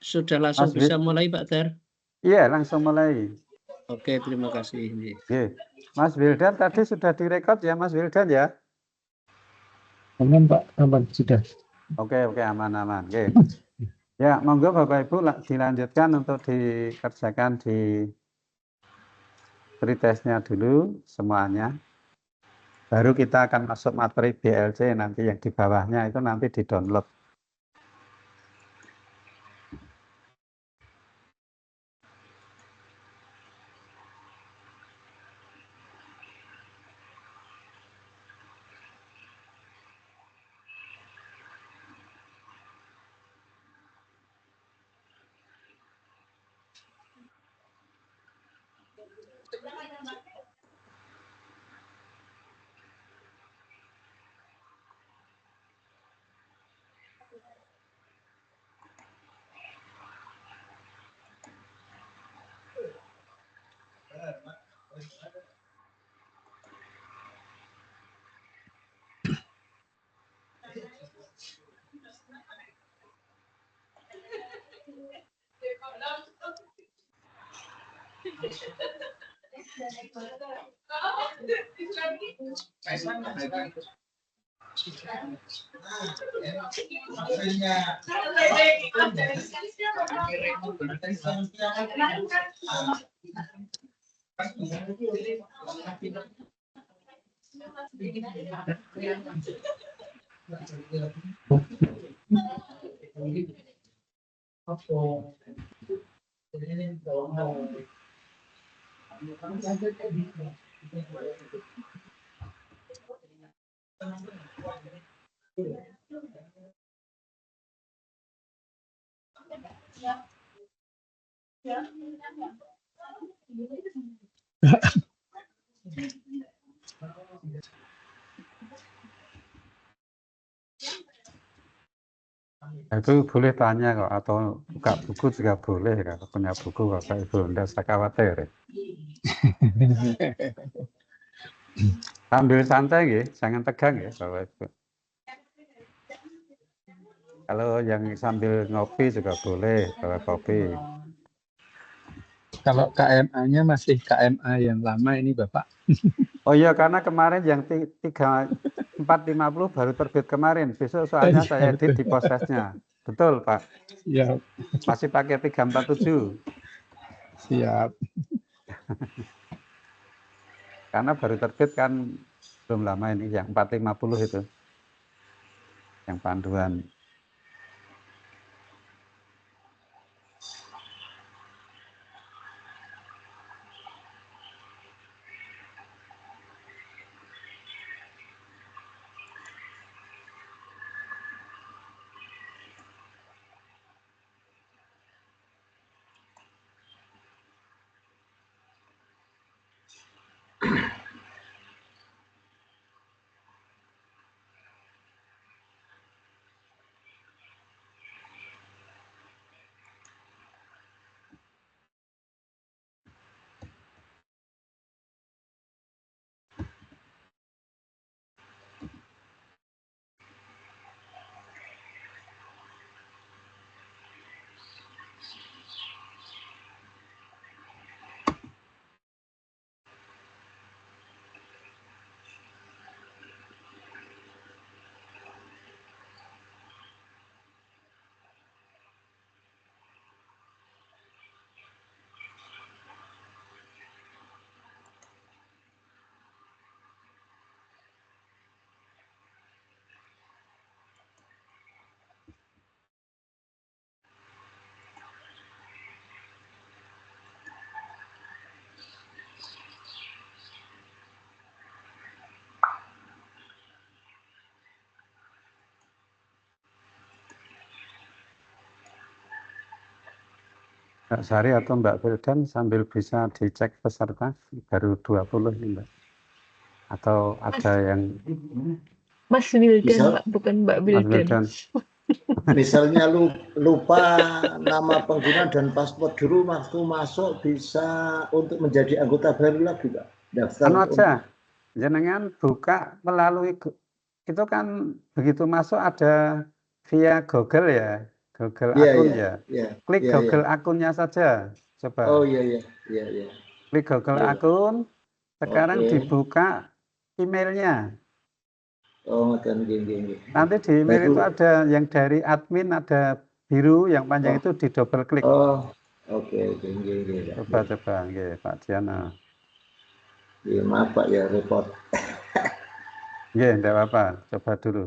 Sudah langsung Mas bisa mulai Pak Ter? Iya, langsung mulai. Oke, terima kasih. Oke. Mas Wildan tadi sudah direkod ya Mas Wildan ya? Aman Pak, aman sudah. Oke, aman. Oke. Ya, monggo Bapak Ibu dilanjutkan untuk dikerjakan di pretestnya dulu semuanya. Baru kita akan masuk materi BLC nanti yang di bawahnya itu nanti di-download. Itu boleh tanya kok, atau buka buku juga boleh, kalau punya buku Bapak Ibu, tidak usah khawatir. Sambil santai ya, jangan tegang ya Bapak Ibu. Kalau yang sambil ngopi juga boleh, bawa kopi. Kalau KMA-nya masih KMA yang lama ini Bapak. Oh iya, karena kemarin yang 450 baru terbit kemarin, besok soalnya saya edit di prosesnya. Betul Pak? Siap. Masih pakai 347. Siap. Karena baru terbit kan belum lama ini, yang 450 itu. Yang panduan. Mbak Sari atau Mbak Wildan sambil bisa dicek peserta, baru 20 ini Mbak. Atau ada yang... Mas Wildan Pak, bukan Mbak Wildan. Misalnya lupa nama pengguna dan paspor dulu waktu masuk, bisa untuk menjadi anggota baru lagi Pak. Daftar aja, jenengan buka melalui, itu kan begitu masuk ada via Google ya, Google Iya, akun iya, ya. iya, Klik iya, iya. Google akunnya saja. Coba. Oh iya, iya, iya, iya. Klik Google Iya, Pak. akun. Sekarang Oke. dibuka emailnya. Oh, ngoten nggih, nggih, nggih. Nanti di email Baru itu ada yang dari admin, ada biru, yang panjang oh, itu di double klik. oh, oke, oke, nggih, nggih, Pak. Coba, nggih, Pak Diana. Nggih, maaf Pak ya repot. Nggih, enggak apa-apa. Coba dulu.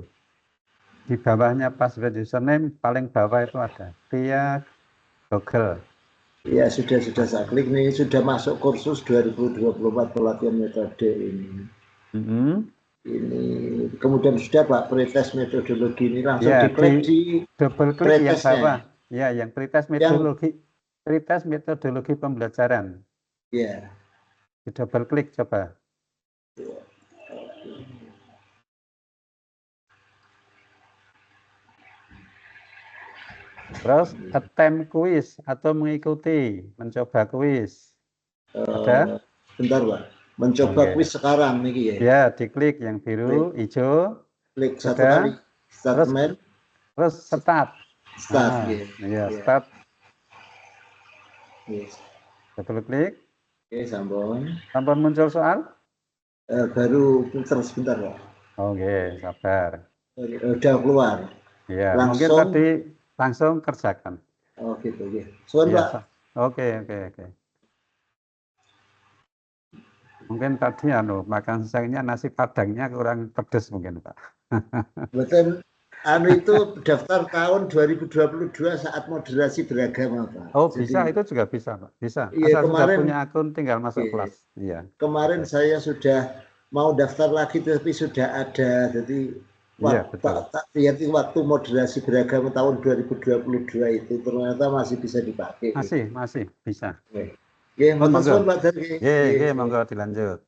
Di bawahnya password username, paling bawah itu ada via Google. Iya, sudah saya klik nih, sudah masuk kursus 2024 pelatihan metode ini. Ini kemudian sudah Pak pretest metodologi ini langsung Ya, diklik di double klik yang pretestnya. bawah. Ya, yang pretest metodologi pembelajaran. Ya. Di double klik coba. Terus attempt quiz atau mengikuti, mencoba kuis. Ada? Bentar Pak. Mencoba Oke. kuis sekarang nih ya. Ya, diklik yang biru, hijau. Klik satu Sudah. kali statement. Terus start. Start ya. ya. Start. Yes. Double klik. Oke, sampun. Sampun muncul soal? Baru putar sebentar Pak. Oke, sabar. Udah keluar. Ya, Langsung. mungkin tadi langsung kerjakan. Oh gitu ya. Soal Pak. Oke. Mungkin tadi makan siangnya nasi padangnya kurang pedes mungkin Pak. Betul. Itu daftar tahun 2022 saat moderasi beragama Pak. Oh bisa, itu juga bisa Pak. Bisa. Iya, Asal kemarin sudah punya akun tinggal masuk iya, kelas. Iya. Kemarin saya sudah mau daftar lagi tapi sudah ada. Jadi Iya, betul. lihat waktu moderasi beragama tahun 2022 itu ternyata masih bisa dipakai. Masih bisa. Oke, monggo. Pak Dargi. Monggo dilanjut.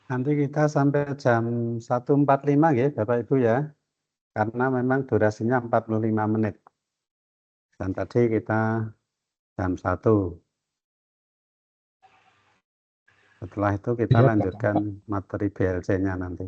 Nanti kita sampai jam 1.45 ya Bapak Ibu ya. Karena memang durasinya 45 menit. Dan tadi kita jam 1. Setelah itu kita Iya, Pak. lanjutkan materi BLC-nya nanti.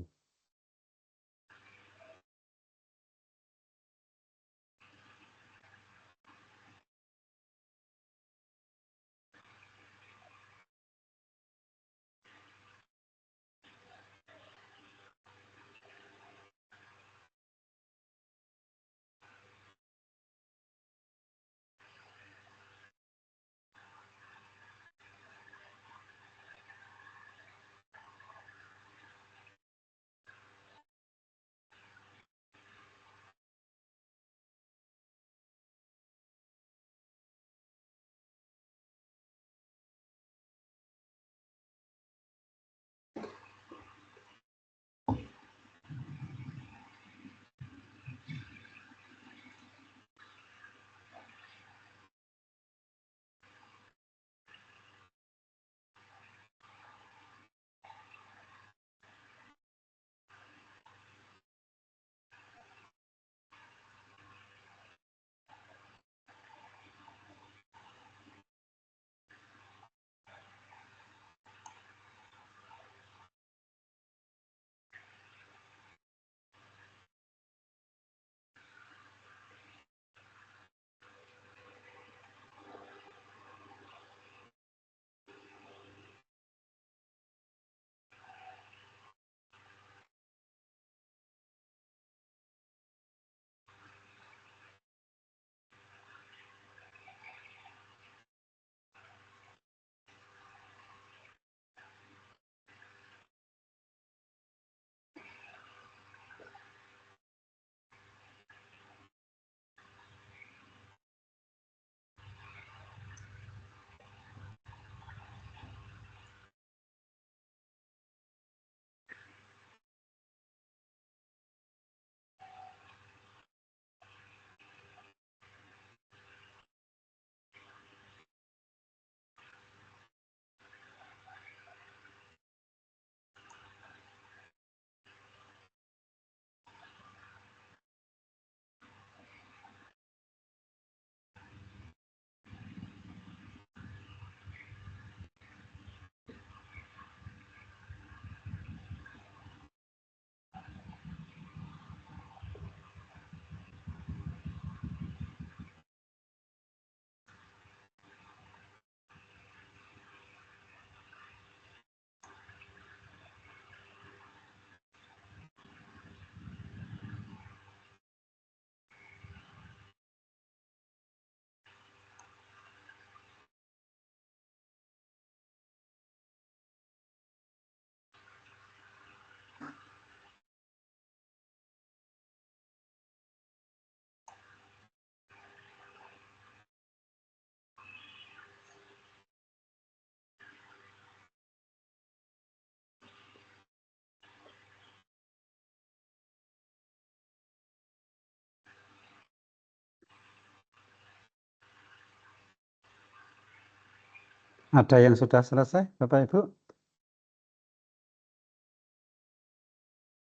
Ada yang sudah selesai, Bapak Ibu?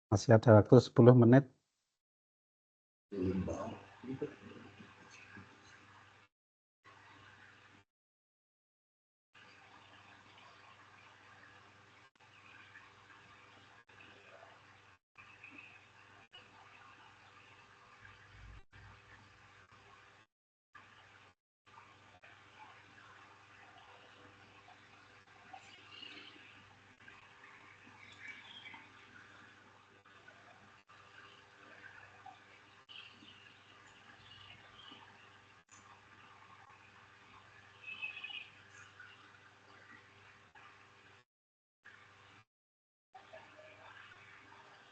Masih ada waktu 10 menit.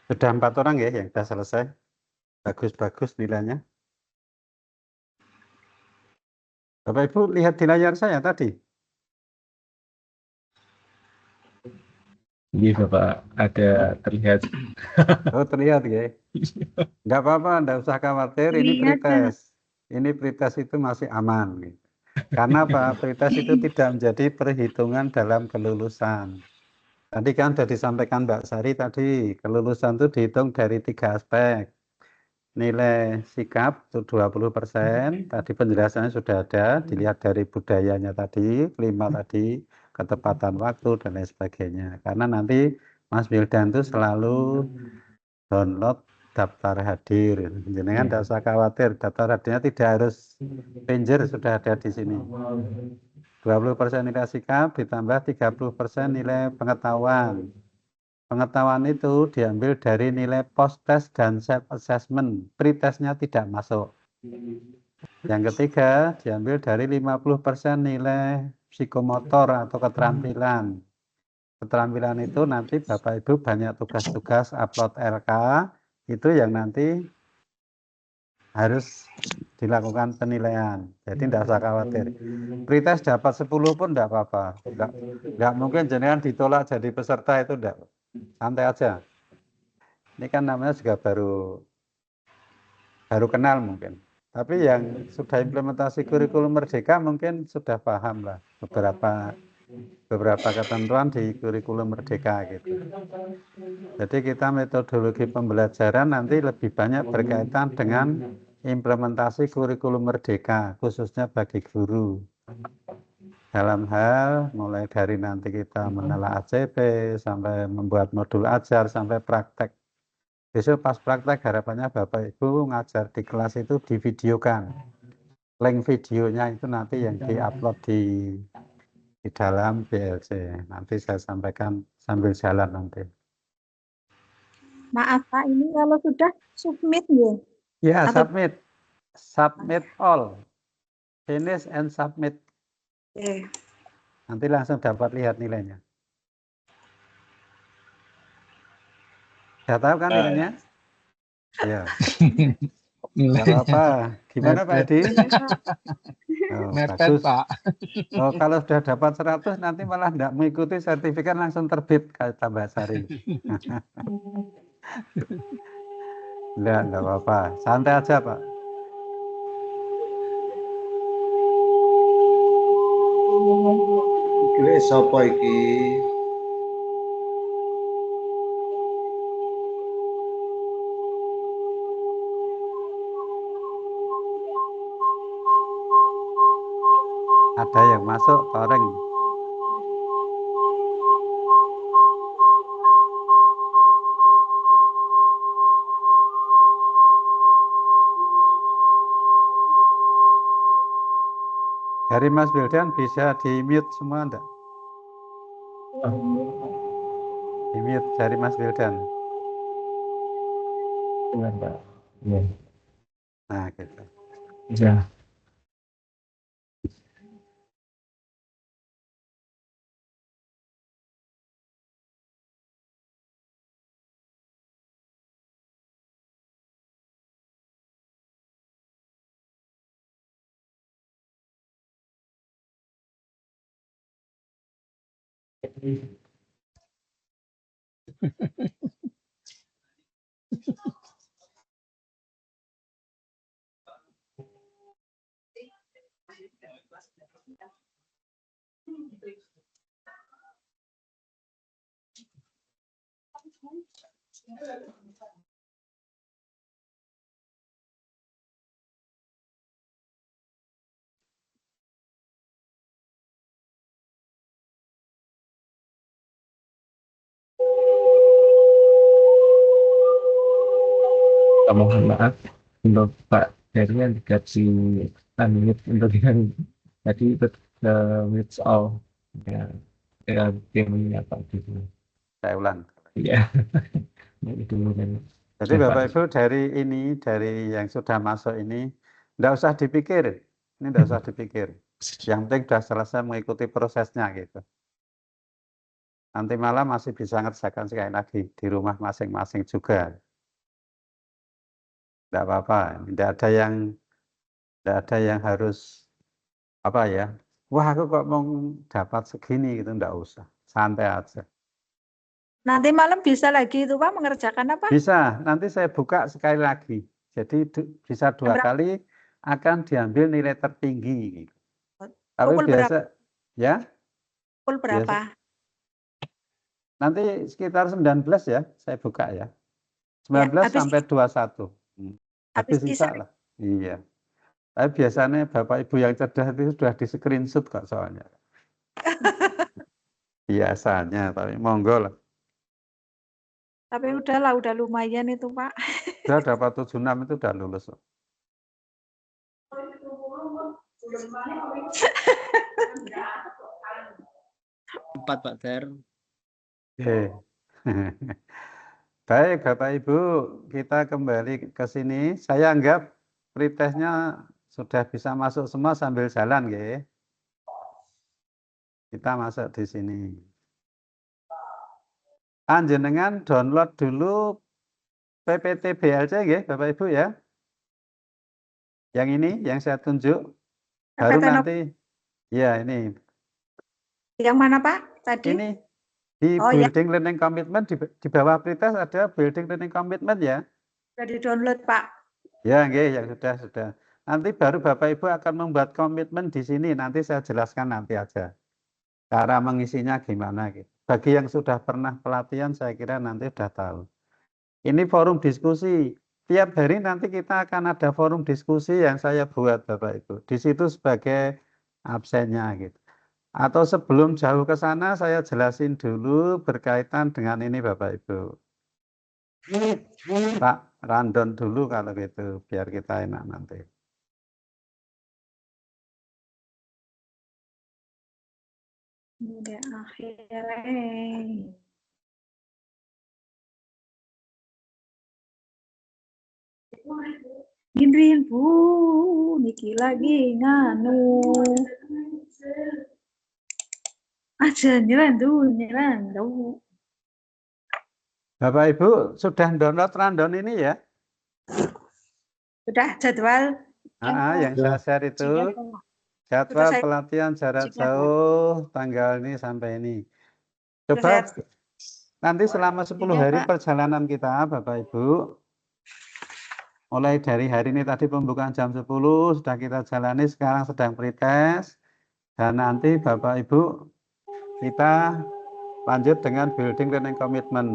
Sudah 4 orang ya yang sudah selesai. Bagus-bagus nilainya. Bapak Ibu lihat di layar saya tadi. Iya, Bapak. Ada terlihat. Oh terlihat ya. Enggak apa-apa, enggak usah khawatir. Ini pretest. Ini pretest itu masih aman. Karena apa? Pretest itu tidak menjadi perhitungan dalam kelulusan. Tadi kan sudah disampaikan Mbak Sari tadi, kelulusan itu dihitung dari 3 aspek. Nilai sikap itu 20%, tadi penjelasannya sudah ada, dilihat dari budayanya tadi, kelima tadi, ketepatan waktu, dan lain sebagainya. Karena nanti Mas Wildan itu selalu download daftar hadir. Jangan tidak usah khawatir, daftar hadirnya tidak harus pager, sudah ada di sini. 20% nilai sikap ditambah 30% nilai pengetahuan. Pengetahuan itu diambil dari nilai post-test dan self-assessment. Pre-testnya tidak masuk. Yang ketiga, diambil dari 50% nilai psikomotor atau keterampilan. Keterampilan itu nanti Bapak Ibu banyak tugas-tugas upload LK, itu yang nanti harus dilakukan penilaian. Jadi tidak usah khawatir. Pretest dapat 10 pun tidak apa-apa. Tidak mungkin jenengan ditolak jadi peserta, itu tidak. Santai aja. Ini kan namanya juga baru kenal mungkin. Tapi yang sudah implementasi kurikulum Merdeka mungkin sudah paham lah beberapa ketentuan di kurikulum Merdeka gitu. Jadi kita metodologi pembelajaran nanti lebih banyak berkaitan dengan implementasi kurikulum Merdeka, khususnya bagi guru. Dalam hal mulai dari nanti kita menelaah ACP, sampai membuat modul ajar, sampai praktek. Besok pas praktek harapannya Bapak Ibu ngajar di kelas itu divideokan. Link videonya itu nanti yang diupload di dalam BLC. Nanti saya sampaikan sambil jalan nanti. Maaf Pak, ini kalau sudah submit ya? Ya, Atau... submit all. Finish and submit. Nanti langsung dapat lihat nilainya. Sudah tahu kan nilainya? Ya. Tidak apa-apa. Gimana Pak Edi? Oh, bagus. Pak. Oh, kalau sudah dapat 100 nanti malah tidak mengikuti sertifikat langsung terbit kata Mbak Sari. Tidak apa-apa. Santai aja Pak. Iki sapa iki? Ada yang masuk toreng. Dari Mas Wildan bisa di-mute semua enggak? Di-mute dari Mas Wildan. Enggak. Ya. Nah, gitu. Ya. Mohon maaf untuk Pak Heri yang dikasih unmute untuk yang tadi itu mute all ya timnya Pak gitu. Saya ulang. Iya. Itu kan. Jadi Bapak Ibu dari yang sudah masuk ini tidak usah dipikir. Ini tidak usah dipikir. Yang penting sudah selesai mengikuti prosesnya gitu. Nanti malam masih bisa ngerjakan sekali lagi di rumah masing-masing juga. Tidak apa-apa, tidak ada yang harus apa ya, wah aku kok mau dapat segini gitu, tidak usah, santai aja. Nanti malam bisa lagi itu Pak mengerjakan apa? Bisa, nanti saya buka sekali lagi, jadi bisa 2 kali akan diambil nilai tertinggi. Tapi Pukul biasa, berapa? ya? Pukul berapa? Nanti sekitar 19 ya, saya buka ya. 19 Ya, habis sampai 21. Habis habis sisa lah. Iya. Tapi biasanya Bapak Ibu yang cerdas itu sudah di screenshot kok soalnya. Biasanya, tapi monggo lah. tapi udahlah, udah lumayan itu Pak. Sudah dapat 76 itu udah lulus. 4 Pak Ter. Oke. Baik Bapak Ibu, kita kembali ke sini. Saya anggap pretestnya sudah bisa masuk semua sambil jalan, ya. Kita masuk di sini. Panjenengan download dulu PPT BLC, ya, Bapak Ibu ya. Yang ini, yang saya tunjuk. Baru PPT nanti, ya ini. Yang mana Pak tadi? Ini di Oh ya, Building Learning Commitment, di bawah pretest ada Building Learning Commitment ya. sudah di-download Pak. Ya, nggih, yang sudah. Nanti baru Bapak Ibu akan membuat komitmen di sini. Nanti saya jelaskan nanti aja. Cara mengisinya gimana gitu. Bagi yang sudah pernah pelatihan saya kira nanti sudah tahu. Ini forum diskusi. Tiap hari nanti kita akan ada forum diskusi yang saya buat Bapak Ibu. Di situ sebagai absennya gitu. Atau sebelum jauh ke sana saya jelasin dulu berkaitan dengan ini Bapak Ibu. Pak, rundown dulu kalau gitu biar kita enak nanti. Udah akhirnya. Ginrin Bu, niki lagi nganu. Aja nyerandu. Bapak Ibu sudah download rundown ini ya? Sudah jadwal Yang saya share itu jadwal saya- pelatihan jarak Sudah. jauh tanggal ini sampai ini. Sudah Coba saya- nanti selama 10 hari Pak. perjalanan kita Bapak Ibu. Mulai dari hari ini tadi pembukaan jam 10 sudah kita jalani, sekarang sedang pretest. Dan nanti Bapak Ibu kita lanjut dengan Building Learning Commitment.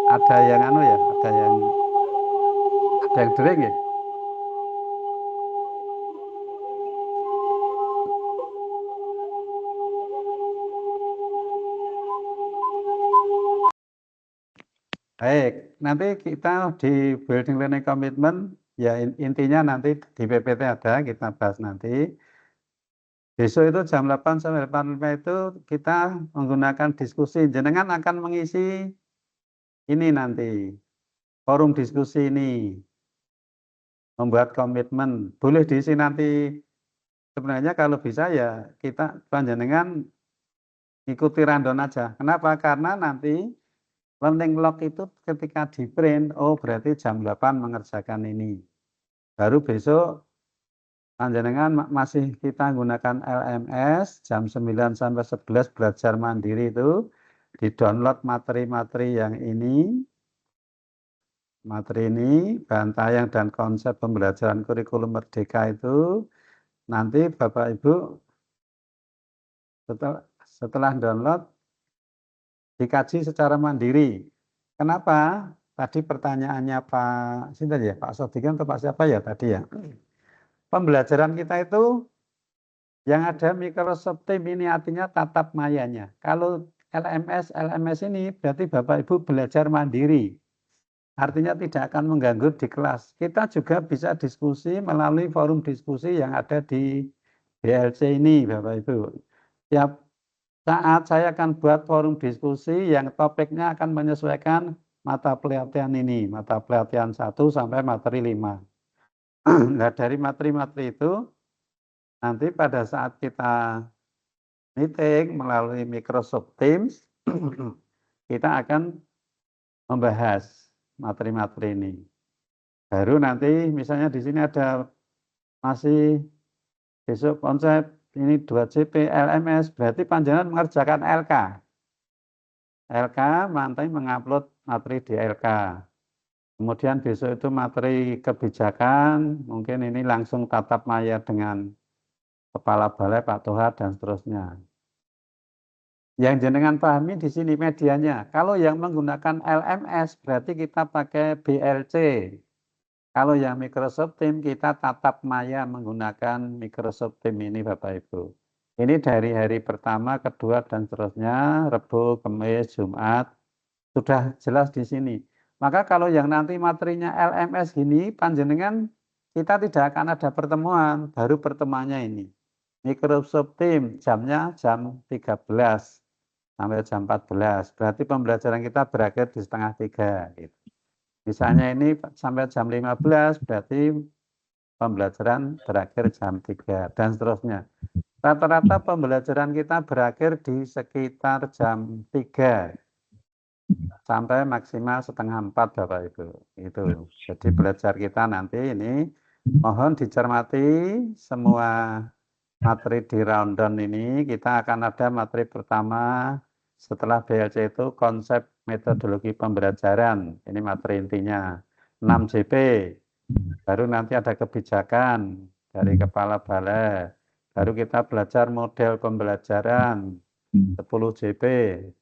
Ada yang ya, ada yang dering ya. Baik, nanti kita di Building Learning Commitment, ya intinya nanti di PPT ada, kita bahas nanti. Besok itu jam 8 sampai 8.5 itu kita menggunakan diskusi. Jenengan akan mengisi ini nanti, forum diskusi ini. Membuat komitmen. Boleh diisi nanti, sebenarnya kalau bisa ya kita panjenengan ikuti rundown aja. Kenapa? Karena nanti learning log itu ketika di print, oh berarti jam 8 mengerjakan ini. Baru besok panjenengan masih kita gunakan LMS jam 9 sampai 11 belajar mandiri itu di-download materi-materi yang ini. Materi ini, bahan tayang dan konsep pembelajaran kurikulum merdeka itu nanti Bapak Ibu setelah download dikaji secara mandiri. Kenapa? Tadi pertanyaannya Pak Sinten ya, Pak Sodikin atau Pak siapa ya tadi ya. Pembelajaran kita itu yang ada Microsoft Teams ini artinya tatap mayanya. Kalau LMS ini berarti Bapak Ibu belajar mandiri. Artinya tidak akan mengganggu di kelas. Kita juga bisa diskusi melalui forum diskusi yang ada di BLC ini Bapak Ibu. Tiap saat saya akan buat forum diskusi yang topiknya akan menyesuaikan mata pelatihan ini, mata pelatihan 1 sampai materi 5. Nah, dari materi-materi itu nanti pada saat kita meeting melalui Microsoft Teams, kita akan membahas materi-materi ini. Baru nanti misalnya di sini ada masih besok konsep ini 2CP LMS, berarti panjenengan mengerjakan LK. LK nanti mengupload materi di LK. Kemudian besok itu materi kebijakan, mungkin ini langsung tatap maya dengan kepala balai, Pak Toha, dan seterusnya. Yang jenengan pahami di sini medianya. Kalau yang menggunakan LMS berarti kita pakai BLC. Kalau yang Microsoft Teams kita tatap maya menggunakan Microsoft Teams ini Bapak Ibu. Ini dari hari pertama, kedua, dan seterusnya, Rabu, Kamis, Jumat, sudah jelas di sini. Maka kalau yang nanti materinya LMS gini, panjenengan kita tidak akan ada pertemuan, baru pertemuannya ini. Microsoft Teams jamnya jam 13 sampai jam 14. Berarti pembelajaran kita berakhir di setengah 3. Gitu. Misalnya ini sampai jam 15, berarti pembelajaran berakhir jam 3, dan seterusnya. Rata-rata pembelajaran kita berakhir di sekitar jam 3 sampai maksimal setengah 4 Bapak Ibu. Itu. Jadi belajar kita nanti ini mohon dicermati semua materi di rundown ini. Kita akan ada materi pertama setelah BLC itu konsep metodologi pembelajaran. Ini materi intinya. 6 JP. Baru nanti ada kebijakan dari kepala balai. Baru kita belajar model pembelajaran 10 JP.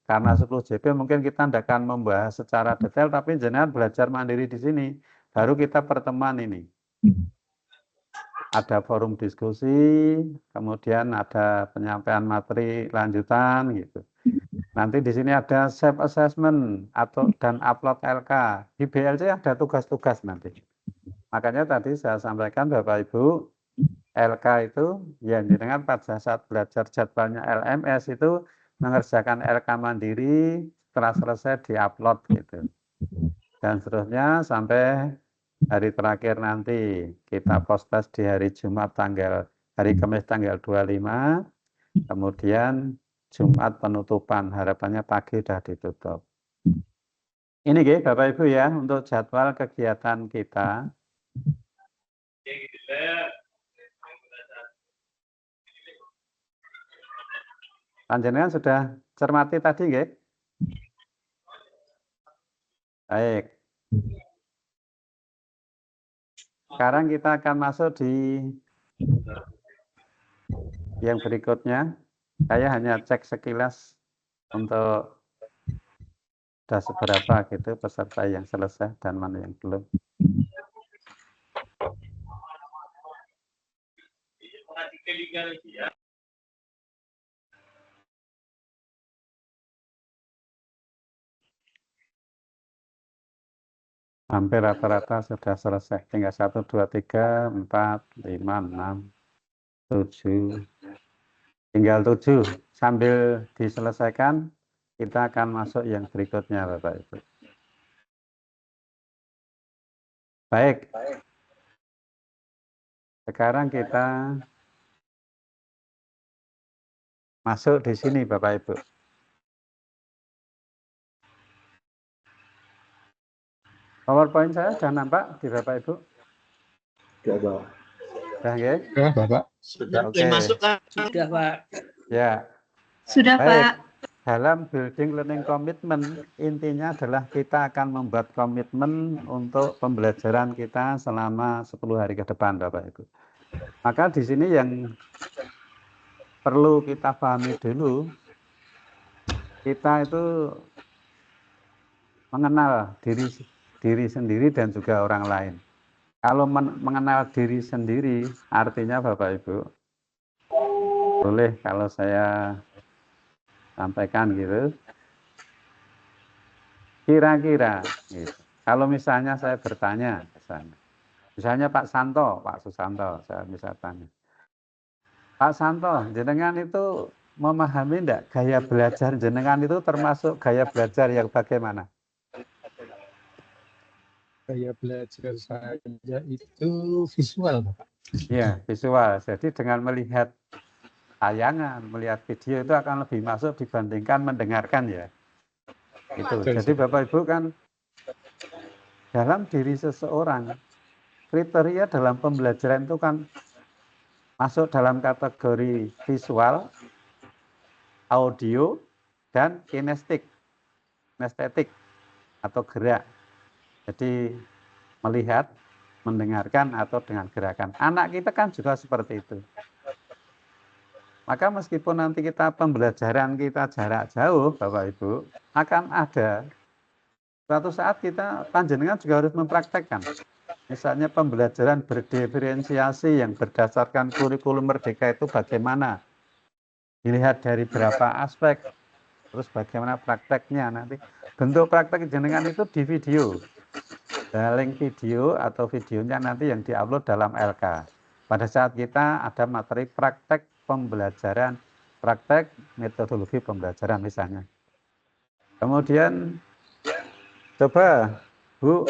Karena 10 JP mungkin kita tidak akan membahas secara detail, tapi jenengan belajar mandiri di sini. Baru kita pertemuan ini. Ada forum diskusi, kemudian ada penyampaian materi lanjutan gitu. Nanti di sini ada self assessment dan upload LK. Di BLC ada tugas-tugas nanti. Makanya tadi saya sampaikan Bapak Ibu, LK itu yang jenengan pada saat belajar jadwalnya LMS itu mengerjakan LK mandiri, setelah selesai diupload gitu. Dan seterusnya sampai hari terakhir nanti kita post test di hari Jumat hari Kamis tanggal 25, kemudian Jumat penutupan, harapannya pagi sudah ditutup. Ini Bapak Ibu ya untuk jadwal kegiatan kita. Panjenengan sudah cermati tadi nggih? Baik. Sekarang kita akan masuk di yang berikutnya. Saya hanya cek sekilas untuk sudah seberapa gitu peserta yang selesai dan mana yang belum. Hampir rata-rata sudah selesai. Tinggal 1, 2, 3, 4, 5, 6, 7. Tinggal 7. Sambil diselesaikan, kita akan masuk yang berikutnya, Bapak Ibu. Baik. Sekarang kita masuk di sini, Bapak Ibu. PowerPoint saya sudah nampak di Bapak Ibu? Sudah, Pak. Sudah, nggih? Ya, Bapak. Sudah Oke. masuk, sudah Pak. Ya. Sudah, Baik. Pak. Dalam building learning commitment, intinya adalah kita akan membuat komitmen untuk pembelajaran kita selama 10 hari ke depan, Bapak Ibu. Maka di sini yang perlu kita pahami dulu, kita itu mengenal diri sendiri dan juga orang lain. Kalau mengenal diri sendiri, artinya Bapak Ibu, boleh kalau saya sampaikan gitu. Kira-kira, gitu. Kalau misalnya saya bertanya, misalnya Pak Santo, Pak Susanto, saya bisa tanya, Pak Santo, jenengan itu memahami enggak gaya belajar jenengan itu termasuk gaya belajar yang bagaimana? Gaya belajar saya itu visual, Bapak. Ya, visual. Jadi dengan melihat tayangan, melihat video itu akan lebih masuk dibandingkan mendengarkan ya. Itu. Jadi Bapak Ibu kan dalam diri seseorang, kriteria dalam pembelajaran itu kan masuk dalam kategori visual, audio, dan kinestetik atau gerak. Jadi melihat, mendengarkan, atau dengan gerakan. Anak kita kan juga seperti itu. Maka meskipun nanti kita pembelajaran kita jarak jauh, Bapak Ibu, akan ada suatu saat kita panjenengan juga harus mempraktekkan. Misalnya pembelajaran berdiferensiasi yang berdasarkan kurikulum merdeka itu bagaimana? Dilihat dari berapa aspek, terus bagaimana prakteknya nanti. Bentuk praktek jenengan itu di video. Link video atau videonya nanti yang diupload dalam LK. Pada saat kita ada materi praktek pembelajaran, praktek metodologi pembelajaran misalnya. Kemudian coba Bu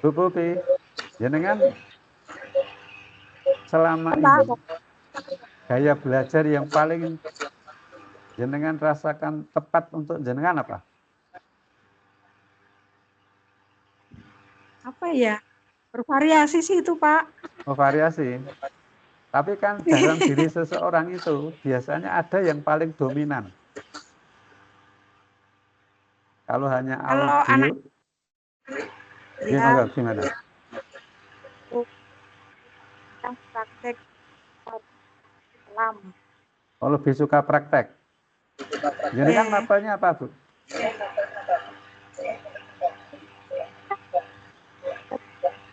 Pupi, jenengan selama ini gaya belajar yang paling jenengan rasakan tepat untuk jenengan apa? Apa ya? Bervariasi sih itu, Pak. Oh, variasi. Tapi kan dalam diri seseorang itu biasanya ada yang paling dominan. Kalau hanya Kalau audio, ya, gimana? yang praktek alam. Oh, lebih suka praktek. Jadi kan mapelnya apa, Bu?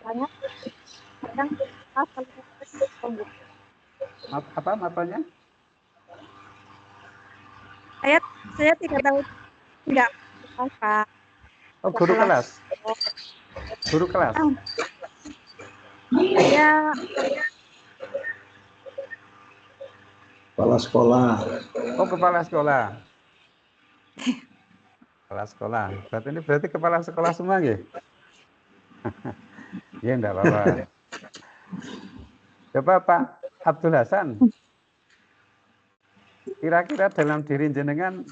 Banyak kadang Apa mapelnya? saya tidak tahu, tidak apa. Oh, guru kelas. Guru kelas. Ya, Kepala sekolah. Oh, kepala sekolah. Kepala sekolah. Berarti kepala sekolah semua ya? Ya, enggak apa-apa. Coba Pak Abdul Hasan. Kira-kira dalam diri jenengan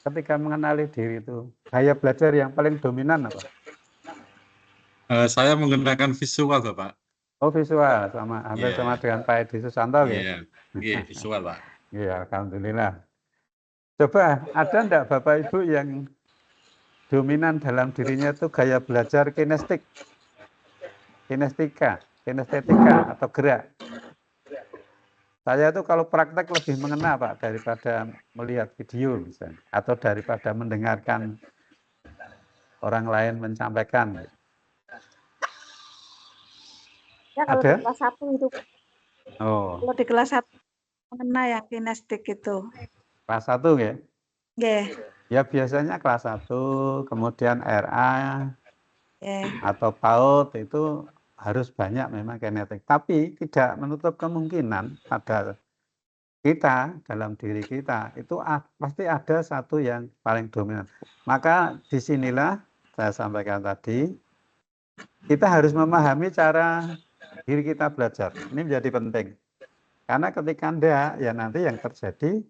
ketika mengenali diri itu, gaya belajar yang paling dominan apa? Saya menggunakan visual, Bapak. Oh, visual, hampir sama dengan Pak Edi Susanto ya? Iya, visual, Pak. Iya, alhamdulillah. Coba ada enggak Bapak Ibu yang dominan dalam dirinya itu gaya belajar kinestetika atau gerak? Saya itu kalau praktek lebih mengena Pak daripada melihat video misalnya, atau daripada mendengarkan orang lain menyampaikan. ya kalau Ada? di kelas 1 itu. Oh, Kalau di kelas 1 mengenai yang kinestik itu. kelas 1 ya? Ya, Ya biasanya kelas 1, kemudian RA ya. atau PAUD itu harus banyak memang kinetik. Tapi tidak menutup kemungkinan pada kita, dalam diri kita, itu pasti ada satu yang paling dominan. Maka disinilah saya sampaikan tadi, kita harus memahami cara diri kita belajar. Ini menjadi penting. Karena ketika enggak, ya nanti yang terjadi,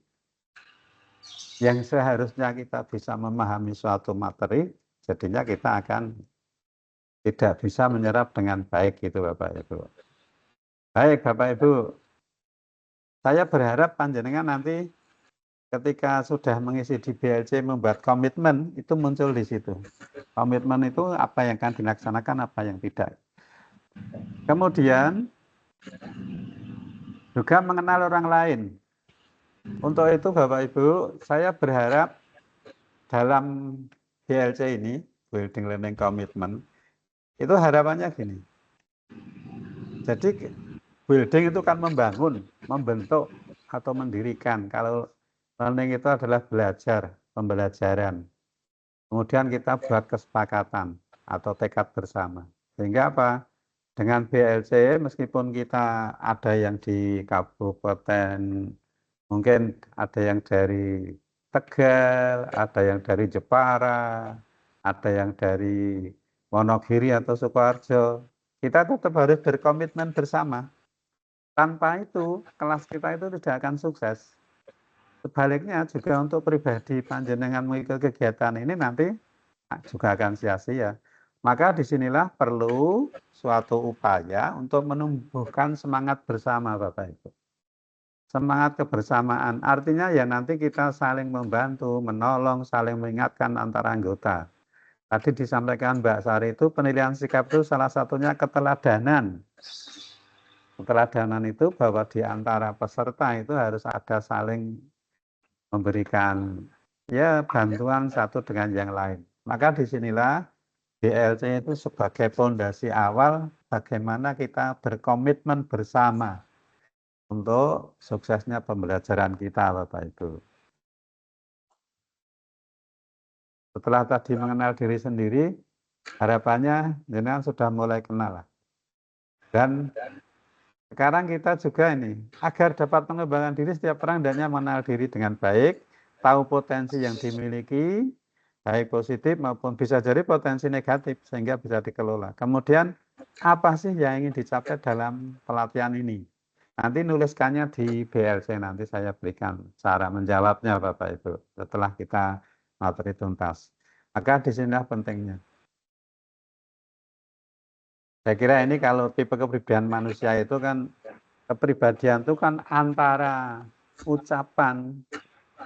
yang seharusnya kita bisa memahami suatu materi, jadinya kita akan tidak bisa menyerap dengan baik gitu Bapak Ibu. Baik Bapak Ibu, saya berharap panjenengan nanti ketika sudah mengisi di BLC membuat komitmen, itu muncul di situ. Komitmen itu apa yang akan dilaksanakan, apa yang tidak. Kemudian juga mengenal orang lain. Untuk itu Bapak Ibu, saya berharap dalam BLC ini, Building Learning Commitment, itu harapannya gini. Jadi building itu kan membangun, membentuk atau mendirikan. Kalau learning itu adalah belajar, pembelajaran. Kemudian kita buat kesepakatan atau tekad bersama. Sehingga apa? Dengan BLC meskipun kita ada yang di kabupaten, mungkin ada yang dari Tegal, ada yang dari Jepara, ada yang dari Wonogiri atau Sukoharjo, kita tetap harus berkomitmen bersama. Tanpa itu, kelas kita itu tidak akan sukses. Sebaliknya juga untuk pribadi panjenengan mengikuti kegiatan ini nanti juga akan sia-sia. Maka disinilah perlu suatu upaya untuk menumbuhkan semangat bersama Bapak Ibu. Semangat kebersamaan, artinya ya nanti kita saling membantu, menolong, saling mengingatkan antara anggota. Tadi disampaikan Mbak Sari itu penilaian sikap itu salah satunya keteladanan. Keteladanan itu bahwa di antara peserta itu harus ada saling memberikan ya bantuan satu dengan yang lain. Maka disinilah BLC itu sebagai fondasi awal bagaimana kita berkomitmen bersama untuk suksesnya pembelajaran kita, Bapak Ibu. Setelah tadi mengenal diri sendiri, harapannya jenengan sudah mulai kenal. Dan sekarang kita juga ini, agar dapat mengembangkan diri, setiap orang hendaknya mengenal diri dengan baik, tahu potensi yang dimiliki, baik positif maupun bisa jadi potensi negatif, sehingga bisa dikelola. Kemudian, apa sih yang ingin dicapai dalam pelatihan ini? Nanti nuliskannya di BLC, nanti saya berikan cara menjawabnya Bapak Ibu, setelah kita materi tuntas. Maka disinilah pentingnya. Saya kira ini kalau tipe kepribadian manusia itu kan, kepribadian itu kan antara ucapan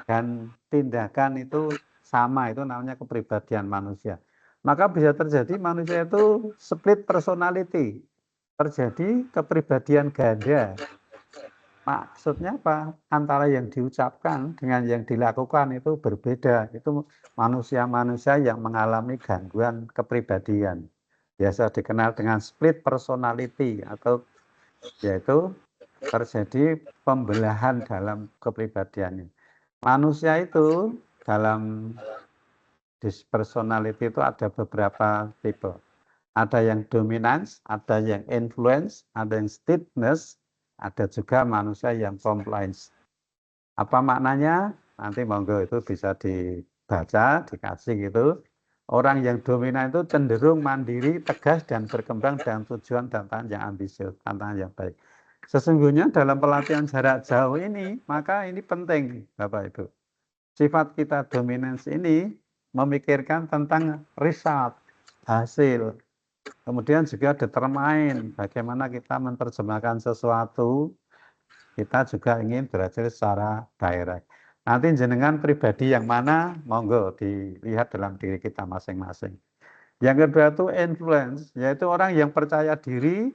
dan tindakan itu sama, itu namanya kepribadian manusia. Maka bisa terjadi manusia itu split personality, terjadi kepribadian ganda. Maksudnya apa? Antara yang diucapkan dengan yang dilakukan itu berbeda. Itu manusia-manusia yang mengalami gangguan kepribadian. Biasa dikenal dengan split personality, atau yaitu terjadi pembelahan dalam kepribadiannya. Manusia itu dalam dispersonality itu ada beberapa tipe. Ada yang dominance, ada yang influence, ada yang steadiness, ada juga manusia yang compliance. Apa maknanya? Nanti monggo itu bisa dibaca, dikasih gitu. Orang yang dominan itu cenderung mandiri, tegas, dan berkembang dengan tujuan dan tantangan yang ambisius, tantangan yang baik. Sesungguhnya dalam pelatihan jarak jauh ini, maka ini penting, Bapak Ibu. Sifat kita dominance ini memikirkan tentang result, hasil. Kemudian juga determine, bagaimana kita menerjemahkan sesuatu, kita juga ingin berhasil secara direct. Nanti jenengan pribadi yang mana, monggo dilihat dalam diri kita masing-masing. Yang kedua itu influence, yaitu orang yang percaya diri,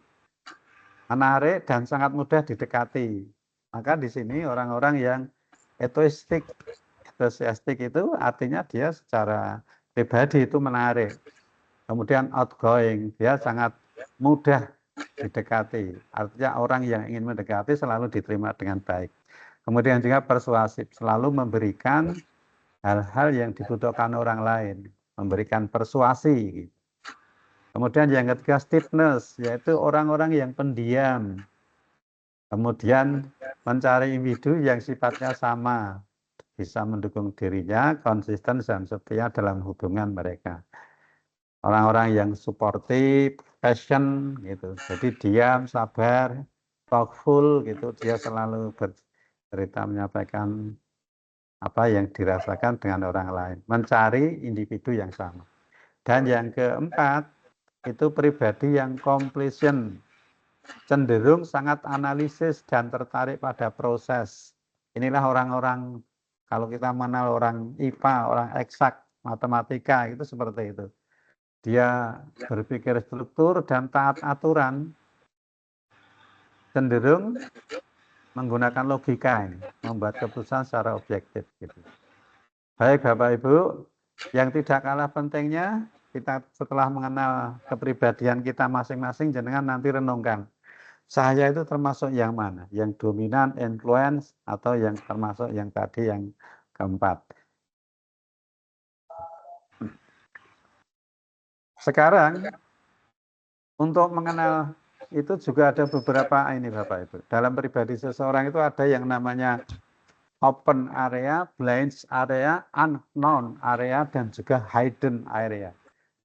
menarik, dan sangat mudah didekati. Maka di sini orang-orang yang enthusiastic itu artinya dia secara pribadi itu menarik. Kemudian outgoing, dia sangat mudah didekati. Artinya orang yang ingin mendekati selalu diterima dengan baik. Kemudian juga persuasif, selalu memberikan hal-hal yang dibutuhkan orang lain, memberikan persuasi. Kemudian yang ketiga stiffness, yaitu orang-orang yang pendiam. Kemudian mencari individu yang sifatnya sama, bisa mendukung dirinya, konsisten dan setia dalam hubungan mereka. Orang-orang yang suportif, passion gitu. Jadi diam, sabar, thoughtful gitu. Dia selalu bercerita, menyampaikan apa yang dirasakan dengan orang lain. Mencari individu yang sama. Dan yang keempat, itu pribadi yang completion. Cenderung sangat analisis dan tertarik pada proses. Inilah orang-orang, kalau kita mengenal orang IPA, orang eksak, matematika, itu seperti itu. Dia berpikir struktur dan taat aturan, cenderung menggunakan logika ini, membuat keputusan secara objektif. Gitu. Baik Bapak Ibu, yang tidak kalah pentingnya, kita setelah mengenal kepribadian kita masing-masing, jenengan nanti renungkan. Saya itu termasuk yang mana? Yang dominan, influence, atau yang termasuk yang tadi yang keempat. Sekarang, untuk mengenal itu juga ada beberapa ini Bapak Ibu. Dalam pribadi seseorang itu ada yang namanya open area, blind area, unknown area, dan juga hidden area.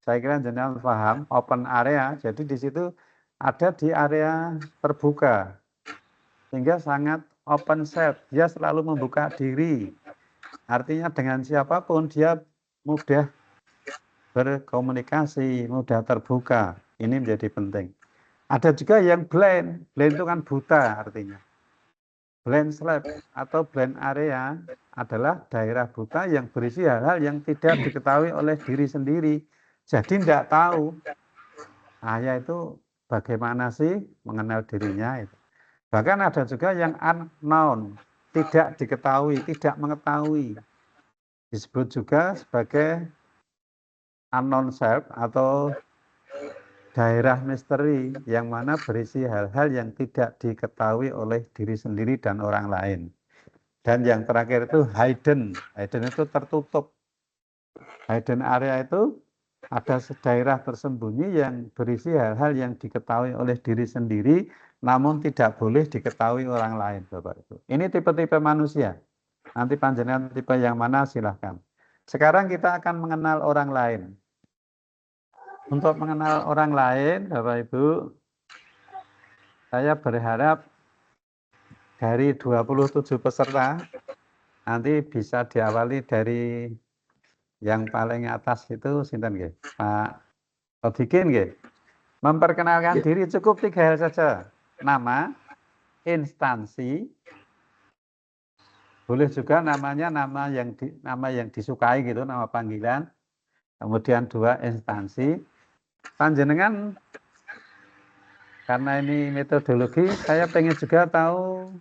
Saya kira jenengan paham, open area, jadi di situ ada di area terbuka. Sehingga sangat open set, dia selalu membuka diri. Artinya dengan siapapun dia mudah berkomunikasi, mudah terbuka. Ini menjadi penting. Ada juga yang blind. Blind itu kan buta artinya. Blind slab atau blind area adalah daerah buta yang berisi hal-hal yang tidak diketahui oleh diri sendiri. Jadi tidak tahu. Saya itu bagaimana sih mengenal dirinya itu. Bahkan ada juga yang unknown, tidak diketahui, tidak mengetahui. Disebut juga sebagai unknown self atau daerah misteri yang mana berisi hal-hal yang tidak diketahui oleh diri sendiri dan orang lain. Dan yang terakhir itu hidden. Hidden itu tertutup. Hidden area itu ada daerah tersembunyi yang berisi hal-hal yang diketahui oleh diri sendiri namun tidak boleh diketahui orang lain, Bapak Ibu. Ini tipe-tipe manusia. Nanti panjenengan tipe yang mana silahkan. Sekarang kita akan mengenal orang lain. Untuk mengenal orang lain, Bapak Ibu, saya berharap dari 27 peserta, nanti bisa diawali dari yang paling atas itu, sinten nggih? Pak Odikin nggih. Memperkenalkan diri cukup 3 hal saja. Nama, instansi, boleh juga namanya nama yang disukai gitu, nama panggilan. Kemudian 2 instansi. Panjenengan, karena ini metodologi, saya pengen juga tahu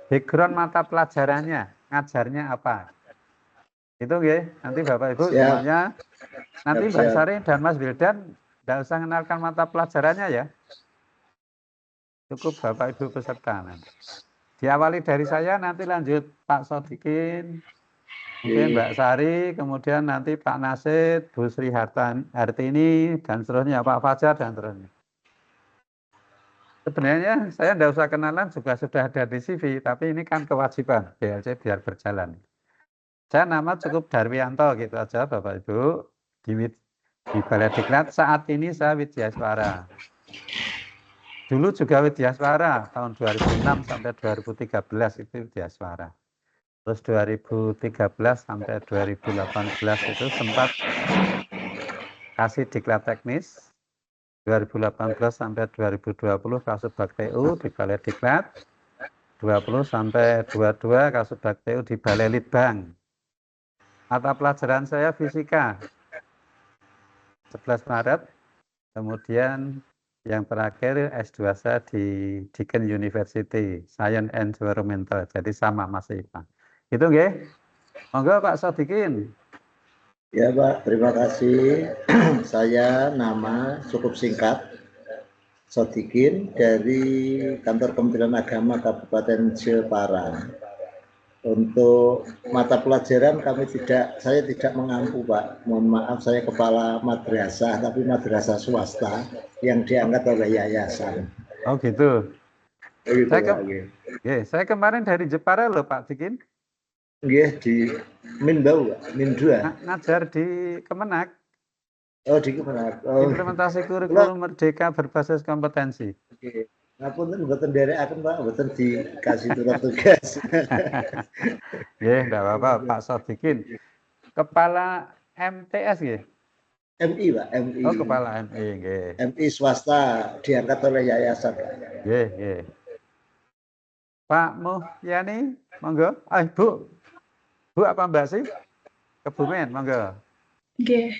background mata pelajarannya, ngajarnya apa. Itu nggih, nanti Bapak Ibu semuanya, nanti Mbak Sari dan Mas Wildan tidak usah mengenalkan mata pelajarannya ya. Cukup Bapak Ibu peserta. Diawali dari saya, nanti lanjut Pak Sodikin, mungkin Mbak Sari, kemudian nanti Pak Nasid, Bu Sri Hartini, dan seterusnya, Pak Fajar, dan seterusnya. Sebenarnya saya tidak usah kenalan, juga sudah ada di CV, tapi ini kan kewajiban BLC biar berjalan. Saya nama cukup Darwianto gitu aja Bapak Ibu, di Balai Diklat. Saat ini saya Widyaswara. Dulu juga Widyaswara, tahun 2006 sampai 2013 itu Widyaswara. Terus 2013 sampai 2018 itu sempat kasih diklat teknis. 2018 sampai 2020 Kasubag TU di Balai Diklat, 20 sampai 22 Kasubag TU di Balai Litbang. Mata pelajaran saya fisika, 11 Maret, kemudian yang terakhir S2 saya di Deakin University, Science and Environmental, jadi sama masih Pak. Itu nggih. Monggo Pak Sodikin. Ya Pak, terima kasih. Saya nama cukup singkat, Sodikin dari Kantor Kementerian Agama Kabupaten Jepara. Untuk mata pelajaran saya tidak mengampu Pak. Mohon maaf, saya kepala madrasah, tapi madrasah swasta yang diangkat oleh yayasan. Oh gitu. Gitu, saya kemarin dari Jepara loh Pak Dikin. Nggih, di Minbau, Min 2. Ngajar di Kemenak. Oh, di Kemenak. Oh. Implementasi kurikulum merdeka berbasis kompetensi. Oke. Ngapunten mboten nderekaken Pak, mboten dikasih surat tugas. Nggih, enggak apa-apa Pak Sodikin. Kepala MTS nggih. MI Pak, MI. Oh, kepala MI nggih. MI swasta diangkat oleh yayasan. Nggih, nggih. Pak Muhyani, monggo. Bu apa Mbak sih? Kebumen, monggo. Nggih.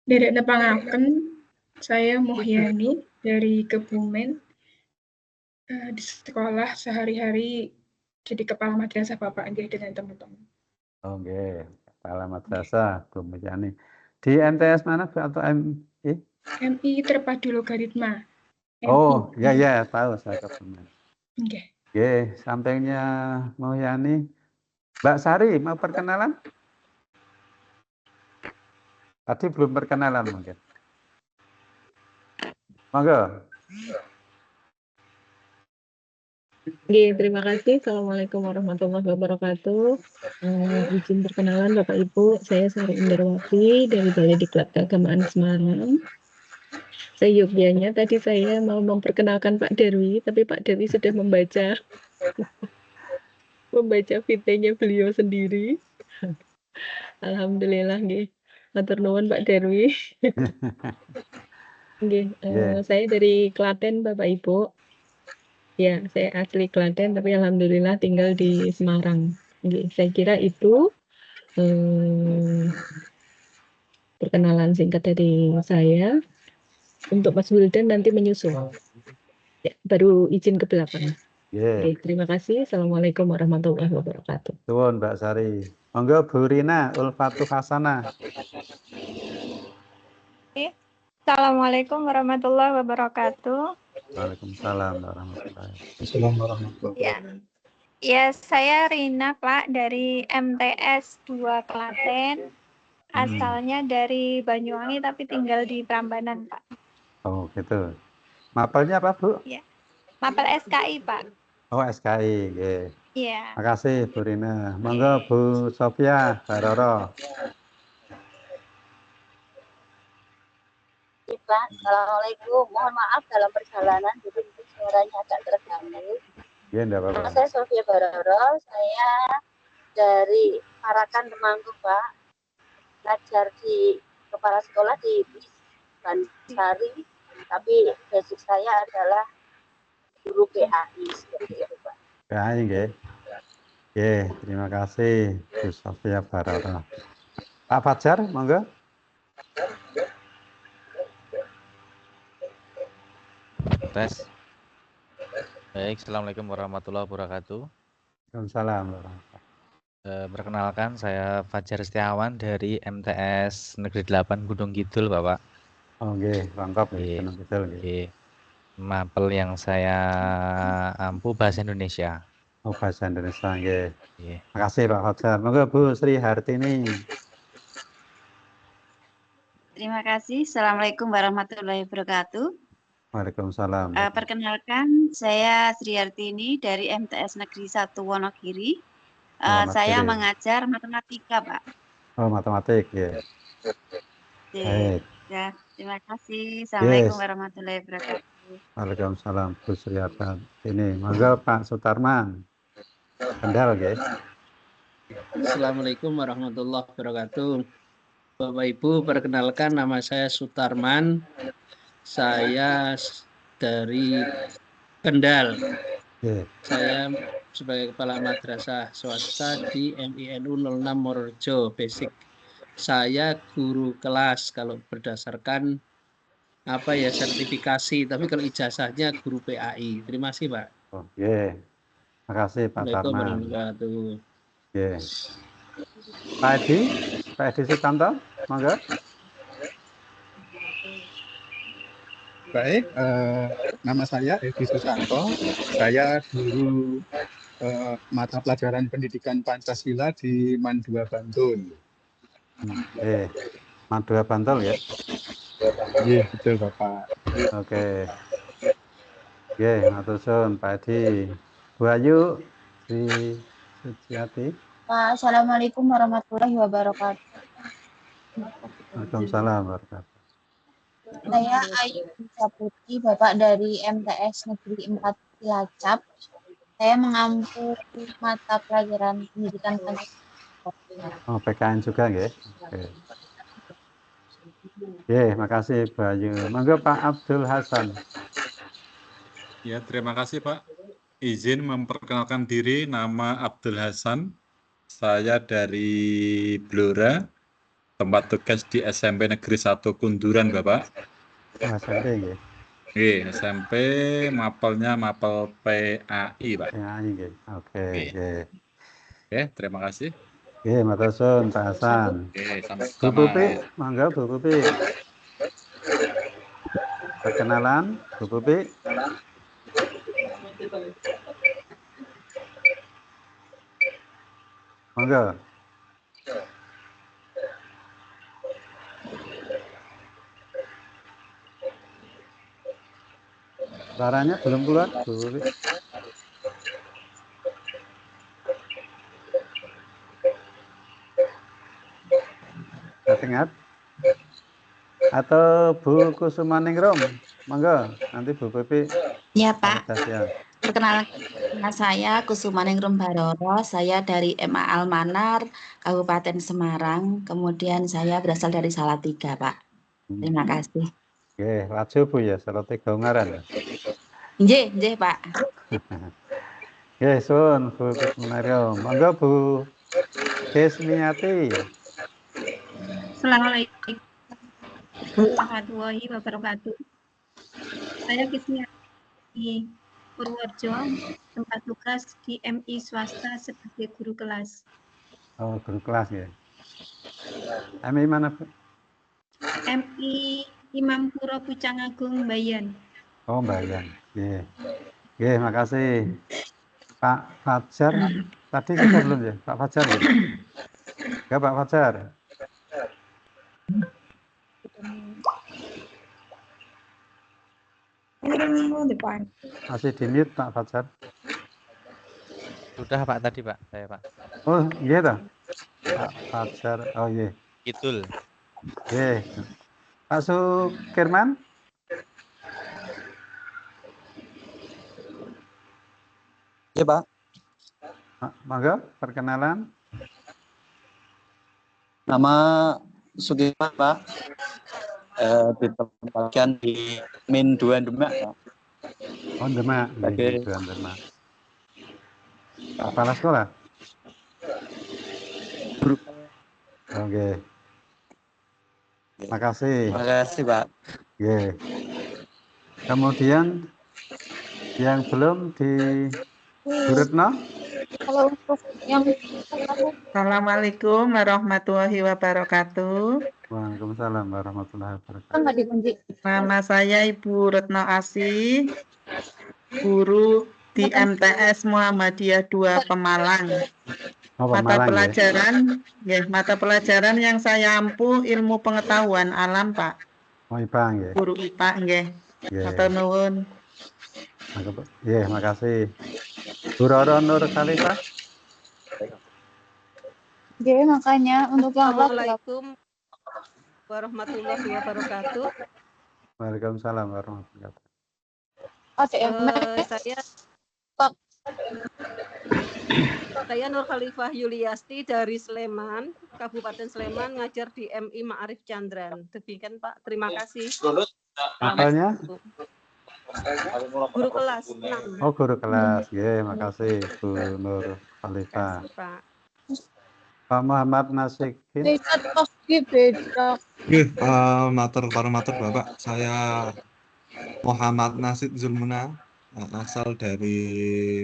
Derek nepangaken, saya Muhyani dari Kebumen. Di sekolah sehari-hari jadi kepala madrasah Bapak nggih dengan teman-teman. Oh nggih, kepala madrasah Bu Muhyani. Di MTS mana Bu atau MI? MI Terpadu Logaritma. Oh, ya tahu saya Kebumen. Nggih. Nggih, sampingnya Muhyani. Mbak Sari mau perkenalan? Tadi belum perkenalan mungkin. Monggo. Oke, terima kasih. Assalamualaikum warahmatullahi wabarakatuh. Izin perkenalan Bapak Ibu, saya Sari Indarwati dari Balai Diklat Keagamaan Semarang. Seyogyanya tadi saya mau memperkenalkan Pak Darwi, tapi Pak Darwi sudah membaca VT-nya beliau sendiri. Alhamdulillah nggih. Matur nuwun Pak Darwi. Nggih, saya dari Klaten Bapak Ibu. Ya, saya asli Klaten tapi alhamdulillah tinggal di Semarang. Nggih, saya kira itu perkenalan singkat dari saya. Untuk Mas Wildan nanti menyusul. Ya, baru izin ke belakang. Nggih, Oke, terima kasih. Assalamualaikum warahmatullahi wabarakatuh. suwun Mbak Sari. Monggo Bu Rina Ulfatul Hasanah. Assalamualaikum warahmatullahi wabarakatuh. Waalaikumsalam warahmatullahi wabarakatuh. Assalamualaikum warahmatullahi Ya, ya saya Rina Pak dari MTS 2 Klaten. Asalnya dari Banyuwangi tapi tinggal di Prambanan Pak. Oh gitu. Mapelnya apa Bu? Ya, mapel SKI Pak. Oh SKI. Nggih. Iya. Makasih Bu Rina. Monggo Bu Sofia Baroro. Pak, Assalamualaikum. Mohon maaf dalam perjalanan, jadi mungkin suaranya agak terganggu. Iya, enggak Nama apa-apa. saya Sofia Baroro, saya dari Parakan Temanggung, Pak. Ngajar di kepala sekolah di Bansari, tapi basic saya adalah guru PAI, seperti itu, Pak. PAI nggih. Nggih, terima kasih Bu Sofia Baroro. Pak Fajar, monggo. Tes. Baik, Assalamualaikum warahmatullahi wabarakatuh. Waalaikumsalam warahmatullahi. Perkenalkan, saya Fajar Setiawan dari MTS Negeri 8 Gunung Kidul, Bapak. Oh nggih, lengkap nggih, Nggih. Gunung Kidul nggih. Oke. Mapel yang saya ampu bahasa Indonesia. Oh bahasa Indonesia nggih. Nggih. Makasih Pak Fajar. Monggo Bu Sri Hartini. Terima kasih. Assalamualaikum warahmatullahi wabarakatuh. Waalaikumsalam. Perkenalkan, saya Sri Hartini dari MTS Negeri 1 Wonogiri. Wonogiri. Saya mengajar matematika, Pak. Oh matematik ya. Baik. Ya, terima kasih. Assalamualaikum Yes. warahmatullahi wabarakatuh. Waalaikumsalam Bu Sri Hartini. Monggo Pak Sutarman. Kendal nggih. Assalamualaikum warahmatullahi wabarakatuh. Bapak Ibu, perkenalkan nama saya Sutarman. Saya dari Kendal. Nggih. Saya sebagai kepala madrasah swasta di MINU 06 Morejo Basic. Saya guru kelas kalau berdasarkan sertifikasi, tapi kalau ijazahnya guru PAI. Terima kasih, Pak. Oh nggih. Makasih Pak Assalamualaikum Tarman. warahmatullahi wabarakatuh. Nggih. Pak Edi Sutanto, monggo. Baik, nama saya Edi Susanto. Saya guru mata pelajaran pendidikan Pancasila di Mandua Bantul. Mandua Bantul ya. Iya, betul Bapak. Oke. Nggih, matur suwun Pak Edi. Bu Ayu di Suciati. Pak, Assalamualaikum warahmatullahi wabarakatuh. Waalaikumsalam warahmatullahi wabarakatuh. Saya Ayu Putri, Bapak dari MTS Negeri 4 Cilacap. Saya mengampu mata pelajaran pendidikan Pancasila. Oh, PKN juga nggih. Oke. Nggih, makasih Bu Ayu. Monggo Pak Abdul Hasan. Ya, terima kasih Pak. Izin memperkenalkan diri, nama Abdul Hasan. Saya dari Blora, tempat tugas di SMP Negeri 1 Kunduran, Bapak. SMP nggih. Nggih, SMP mapelnya mapel PAI, Pak. PAI nggih. Oke, nggih. Oke, terima kasih. Nggih, matur suwun Pak Hasan. Oke, Bu sama-sama. Pupi, monggo Bu Pupi. Perkenalan, Bu Pupi. Monggo. Suaranya belum keluar, Bu Pupi. Nggak dengar? Atau Bu Kusumaningrum, monggo. Nanti Bu Pupi. Ya Pak, Ya. perkenalkan nama saya Kusumaningrum Baroro. Saya dari MA Almanar, Kabupaten Semarang. Kemudian saya berasal dari Salatiga, Pak. Terima kasih. Oke, laju Bu ya, Salatiga Ungaran. Nggih, Pak. Oke, sun Bu Kusumaningrum. Monggo Bu Desmiati. Assalamualaikum warahmatullahi wabarakatuh. Saya Kismia di Purworejo, tempat tugas di MI swasta sebagai guru kelas. Oh, guru kelas ya. MI mana, Bu? MI Imam Puro Pucang Agung Bayan. Oh, Bayan. Nggih. Nggih, makasih. Pak Fajar, tadi sudah belum ya? Pak Fajar ya? Enggak, Pak Fajar. Masih di mute Pak Fajar. Sudah Pak tadi Pak, saya Pak. Oh, iya toh. Pak Fajar. Oh, iya. Kidul. Nggih. Pak Sukirman? Iya, Pak. Monggo, perkenalan. Nama Sukirman, Pak. Ditempatkan di Min 2 Demak, Pak. Oh, Demak. Sebagai Demak. Kepala sekolah? Guru. Oke. Makasih. Terima kasih, Pak. Oke. Kemudian yang belum di Bu Retno? Kalau untuk yang Assalamualaikum warahmatullahi wabarakatuh. Waalaikumsalam warahmatullahi wabarakatuh. nggak dikunci. Nama saya Ibu Retno Asih, guru di MTS Muhammadiyah 2 Pemalang. Oh, Mata Pemalang, pelajaran, ya, mata pelajaran yang saya ampuh ilmu pengetahuan alam, Pak. Oh, IPA nggih. Guru IPA nggih. Nggih. Matur nuwun. Nggih, makasih. Bu Roro Nur Khalifah. Jadi makanya untuk yang Assalamualaikum warahmatullahi wabarakatuh. Waalaikumsalam warahmatullahi wabarakatuh. Saya Nur Khalifah Yuliasti dari Sleman, Kabupaten Sleman, ngajar di MI Ma'arif Chandran. Demikian Pak, terima kasih. Apanya? Guru kelas 6. Oh, guru kelas. Nggih, makasih Bu Nur Khalifah. Pak. Pak Muhammad Nasikin. Matur Bapak, saya Muhammad Nasid Zulmuna, asal dari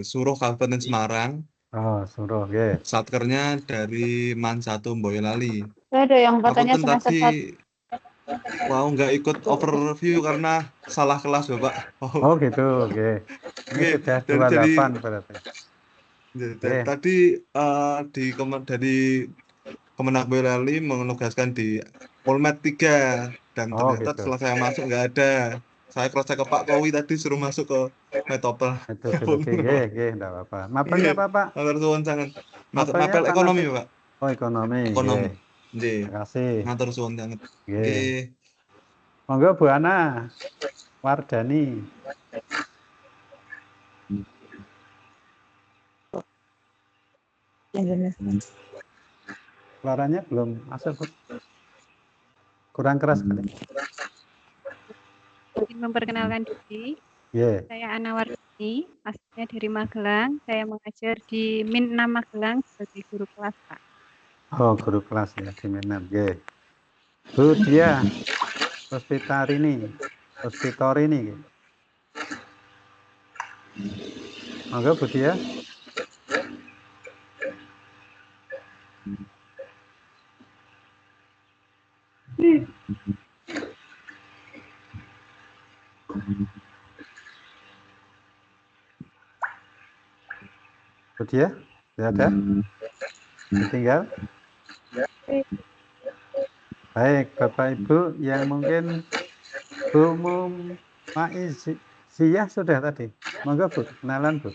Suruh Kabupaten Semarang. Oh, Suruh, nggih. Satkernya dari Man 1 Boyolali. Ada yang katanya Aku semester tadi mau nggak ikut overview karena salah kelas Bapak. Oh, gitu, oke. Ini sudah 28 berarti. Tadi dari Kemenak Boyolali menugaskan di Polmed 3 dan ternyata gitu. setelah saya masuk nggak ada. Saya cross check ke Pak Kowi tadi suruh masuk ke Metopel. Oke, nggih, enggak apa-apa. Mapelnya apa, Pak? Matur suwun sangat. Mapelnya Mapel apa, ekonomi, Mas? Pak. Oh, ekonomi. Ekonomi. Nggih. Nggih. Terima kasih. Matur suwun sangat. Nggih. Monggo Bu Ana Wardani. Suaranya belum masuk, Bu. Kurang keras kali. Ingin memperkenalkan diri. Yeah. Saya Ana Wardani, asalnya dari Magelang. Saya mengajar di Min 6 Magelang sebagai guru kelas, Pak. Oh, guru kelas ya di Min 6. Yeah. Bu Dia Hospitarini. Monggo Bu Dia. Bu Dia, tidak ada? Ditinggal? Baik, Bapak Ibu yang mungkin Bu Maiziyah sudah tadi. Monggo Bu, kenalan Bu.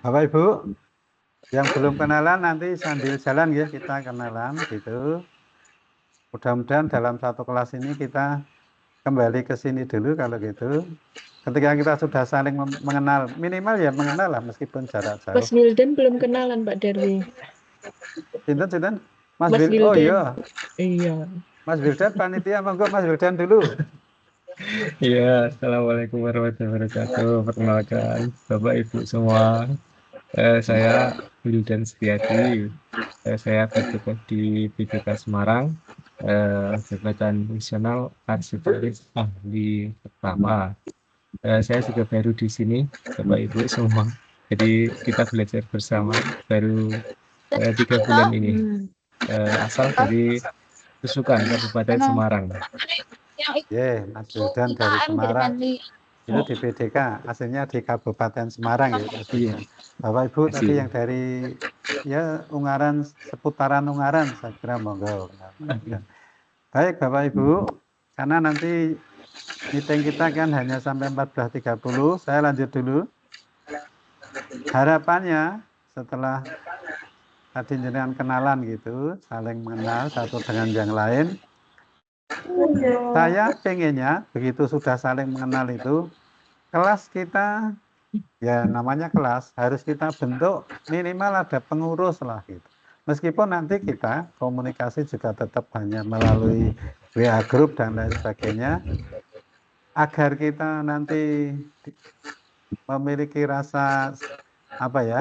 Bapak Ibu yang belum kenalan nanti sambil jalan ya kita kenalan gitu. Mudah-mudahan dalam satu kelas ini kita kembali ke sini dulu kalau gitu. Ketika kita sudah saling mengenal, minimal ya mengenal lah meskipun jarak jauh. Mas Wildan belum kenalan Pak Darwi. Sinten? Mas Wildan. Oh iya. Iya. Mas Wildan panitia, monggo Mas Wildan dulu. Iya, assalamualaikum warahmatullahi wabarakatuh. Perkenalkan Bapak Ibu semua, saya Wildan Setiadi Saya bertugas di BPK Semarang, Jabatan Fungsional Arsitekturis Ahli Pertama. Saya juga baru di sini, Bapak Ibu semua. Jadi kita belajar bersama baru 3 bulan ini. Asal dari Tusukan, Kabupaten Semarang. Mas Wildan dari Semarang. Itu di BDK, aslinya di Kabupaten Semarang ya. Iya. Bapak Ibu tadi yang dari ya Ungaran, seputaran Ungaran, saya kira monggo. Baik Bapak Ibu, karena nanti meeting kita kan hanya sampai 14.30, saya lanjut dulu. Harapannya setelah tadi jenengan kenalan gitu, saling mengenal satu dengan yang lain, saya pengennya begitu sudah saling mengenal itu, kelas kita, ya namanya kelas, harus kita bentuk minimal ada pengurus lah gitu. Meskipun nanti kita komunikasi juga tetap hanya melalui WA group dan lain sebagainya, agar kita nanti memiliki rasa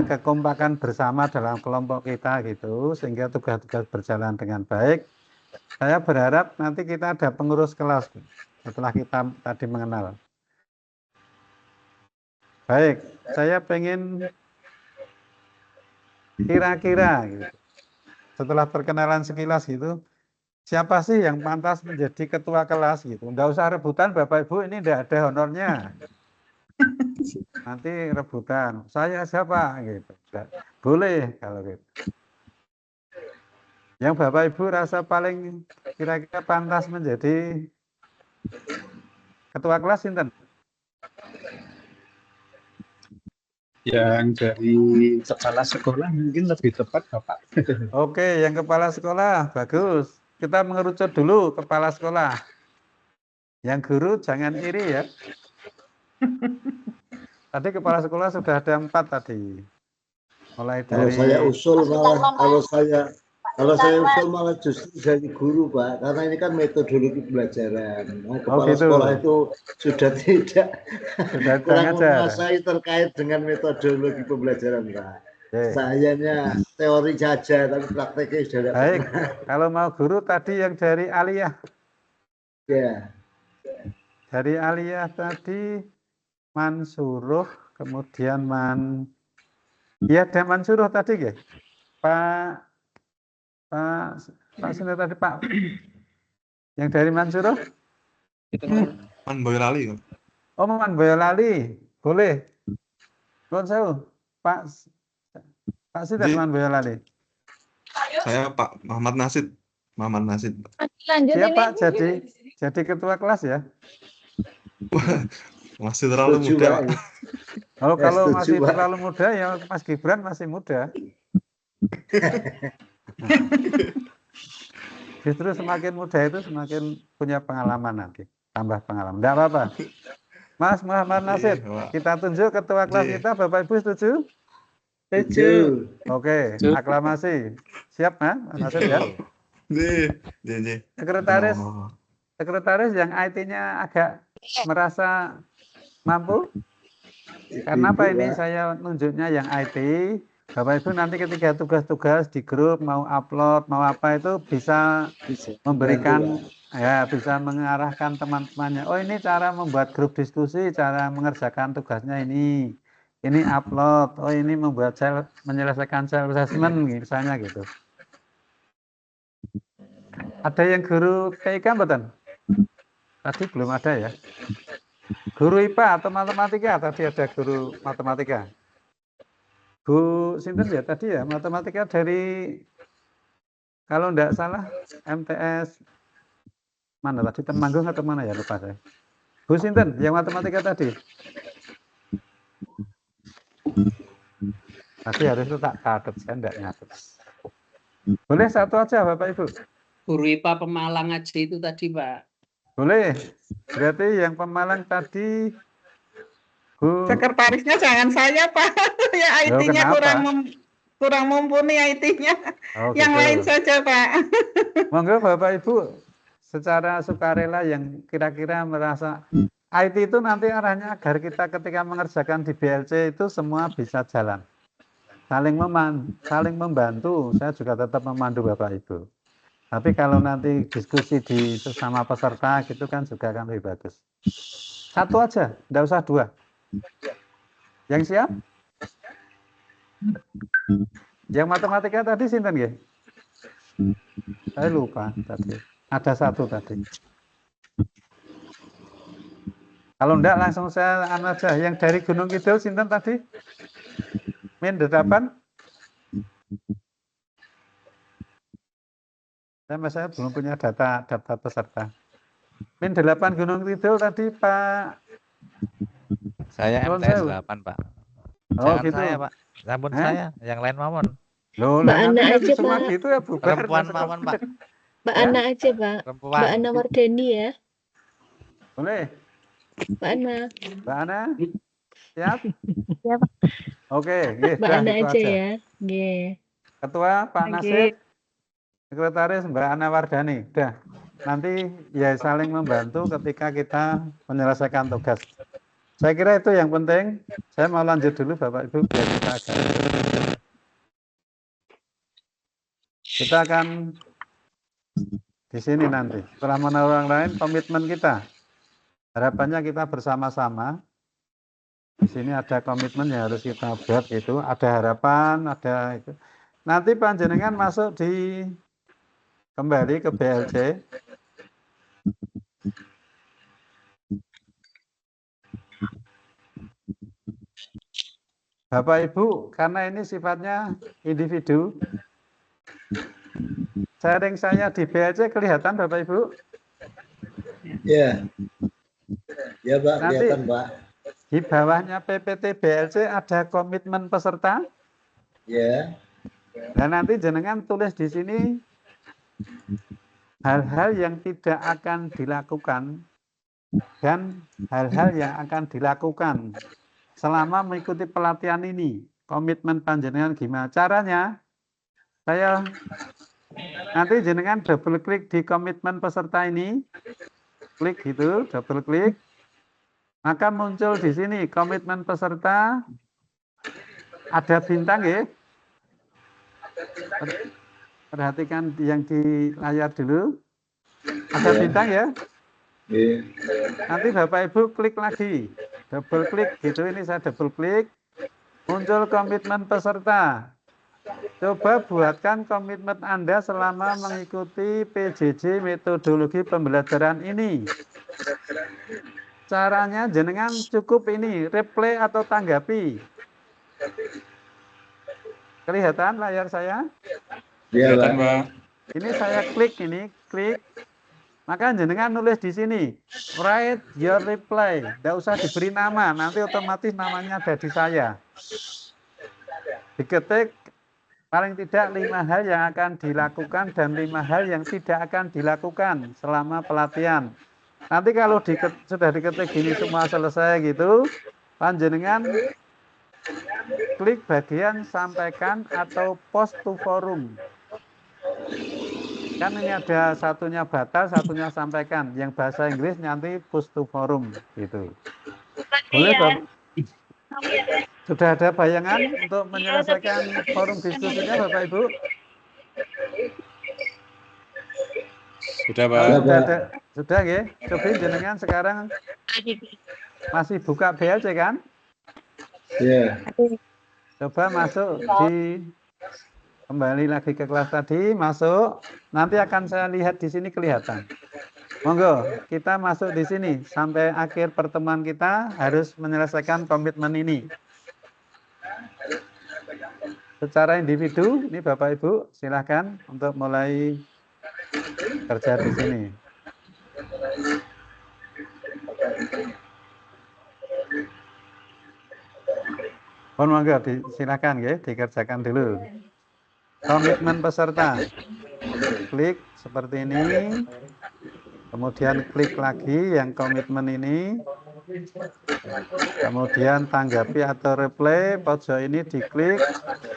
kekompakan bersama dalam kelompok kita gitu, sehingga tugas-tugas berjalan dengan baik. Saya berharap nanti kita ada pengurus kelas setelah kita tadi mengenal. Baik, saya pengen kira-kira gitu, setelah perkenalan sekilas gitu, siapa sih yang pantas menjadi ketua kelas gitu. Nggak usah rebutan Bapak Ibu, ini nggak ada honornya. Nanti rebutan, saya siapa gitu. Boleh kalau gitu. Yang Bapak Ibu rasa paling kira-kira pantas menjadi ketua kelas sinten? Yang dari kepala sekolah mungkin lebih tepat Bapak. Oke, yang kepala sekolah, bagus. Kita mengerucut dulu kepala sekolah. Yang guru jangan iri ya. Tadi kepala sekolah sudah ada 4 tadi. Mulai dari... Kalau saya usul malah justru jadi guru Pak, karena ini kan metodologi pembelajaran. Nah, kepala sekolah itu sudah kurang menguasai terkait dengan metodologi pembelajaran Pak. Sayanya teori saja, tapi prakteknya sudah tidak. Baik, kalau mau guru tadi yang dari aliyah. Ya. Dari aliyah tadi Mansuruh, kemudian ya ada Mansuruh tadi ya. Pak Sini tadi Pak. Yang dari Mansuruh? Man Boyolali. Oh, Man Boyolali. Boleh. Nuwun sewu. Pak Sini Man Boyolali. Saya Pak Muhammad Nasid. Siap Pak, jadi ketua kelas ya? Masih terlalu muda. Oh, kalau masih terlalu muda ya Mas Gibran masih muda. Justru semakin muda itu semakin punya pengalaman nanti, tambah pengalaman. Tidak apa-apa. Mas Muhammad Nasid, kita tunjuk ketua kelas kita, Bapak Ibu setuju? Setuju. Oke, aklamasi. Siap Mas Nasid ya? Sekretaris yang IT-nya agak merasa mampu. Karena apa ini saya nunjuknya yang IT. Bapak Ibu nanti ketika tugas-tugas di grup mau upload mau apa itu bisa memberikan ya, bisa mengarahkan teman-temannya. Oh ini cara membuat grup diskusi, cara mengerjakan tugasnya ini upload. Oh ini membuat menyelesaikan self assessment misalnya gitu. Ada yang guru TIK mboten? Tadi belum ada ya. Guru IPA atau matematika tadi ada guru matematika. Bu Sinten ya tadi ya matematika dari kalau enggak salah MTS mana tadi Temanggung atau mana ya lupa saya. Bu Sinten yang matematika tadi. Tadi harus itu tak catat saya enggak nyatet. Boleh satu aja Bapak Ibu. Guru IPA Pemalang aja itu tadi Pak. Boleh. Berarti yang Pemalang tadi Bu. Sekretarisnya jangan saya Pak, ya IT-nya kurang mumpuni IT-nya. Oh, yang gitu. lain saja Pak. Monggo Bapak Ibu secara sukarela yang kira-kira merasa IT itu nanti arahnya agar kita ketika mengerjakan di BLC itu semua bisa jalan. saling membantu. Saya juga tetap memandu Bapak Ibu. Tapi kalau nanti diskusi di sesama peserta gitu kan juga akan lebih bagus. Satu aja, enggak usah dua. Yang siap? Yang matematika tadi sinten nggih? Saya lupa tadi. Ada satu tadi. Kalau enggak langsung saya aja. Yang dari Gunung Kidul sinten tadi? Min 8? Saya belum punya data peserta. Min 8 Gunung Kidul tadi Pak. Saya MTS 8 Pak. Oh Jangan gitu. saya Pak. Sampun saya, yang lain mawon. Loh, Mbak Ana aja semua Pak. gitu ya bubar. Perempuan mawon Pak. Mbak Ana aja Pak. Perempuan. Mbak Ana Wardani ya. Boleh. Mbak Ana. Mbak Ana. Siap? Siap. Oke, nggih, Mbak dah, Ana itu aja ya. Nggih. Ketua Pak Oke. Nasir, Sekretaris Mbak Ana Wardani. Dah. Nanti ya saling membantu ketika kita menyelesaikan tugas. Saya kira itu yang penting. Saya mau lanjut dulu Bapak Ibu biar kita agak. Kita akan di sini nanti. Setelah menaruh orang lain, komitmen kita. Harapannya kita bersama-sama. Di sini ada komitmen yang harus kita buat gitu. Ada harapan, ada itu. Nanti panjenengan masuk di kembali ke BLC. Bapak Ibu, karena ini sifatnya individu, sharing saya di BLC kelihatan Bapak Ibu? Ya, ya Pak, Nanti kelihatan Pak. di bawahnya PPT BLC ada komitmen peserta. Ya. Dan nanti jenengan tulis di sini hal-hal yang tidak akan dilakukan dan hal-hal yang akan dilakukan selama mengikuti pelatihan ini. Komitmen panjenengan gimana caranya? Saya nanti jenengan double klik di komitmen peserta ini, klik gitu, double klik, maka muncul di sini komitmen peserta, ada bintang ya. Perhatikan yang di layar dulu, ada bintang ya. Nanti Bapak Ibu klik lagi, double klik gitu, ini saya double klik, muncul komitmen peserta. Coba buatkan komitmen Anda selama mengikuti PJJ metodologi pembelajaran ini. Caranya jenengan cukup ini, replay atau tanggapi. Kelihatan layar saya? Iya, Kelihatan, Pak. Ini saya klik ini, klik. Maka jenengan nulis di sini, write your reply. Tidak usah diberi nama, nanti otomatis namanya ada di saya. Diketik paling tidak 5 hal yang akan dilakukan dan 5 hal yang tidak akan dilakukan selama pelatihan. Nanti kalau sudah diketik gini semua selesai gitu, panjenengan klik bagian sampaikan atau post to forum. Kan ini ada satunya batal, satunya sampaikan. Yang bahasa Inggris nanti post to forum gitu. Boleh Pak? Sudah ada bayangan untuk menyelesaikan forum diskusinya Bapak Ibu? Sudah Pak. Sudah ya. Coba jenengan sekarang masih buka BLC kan? Iya. Coba masuk di kembali lagi ke kelas tadi, masuk. Nanti akan saya lihat di sini kelihatan. Monggo, kita masuk di sini sampai akhir pertemuan kita harus menyelesaikan komitmen ini. Secara individu, ini Bapak Ibu silahkan untuk mulai kerja di sini. Monggo, silakan ya, dikerjakan dulu. Komitmen peserta. Klik seperti ini. Kemudian klik lagi yang komitmen ini. Kemudian tanggapi atau reply, pojok ini diklik.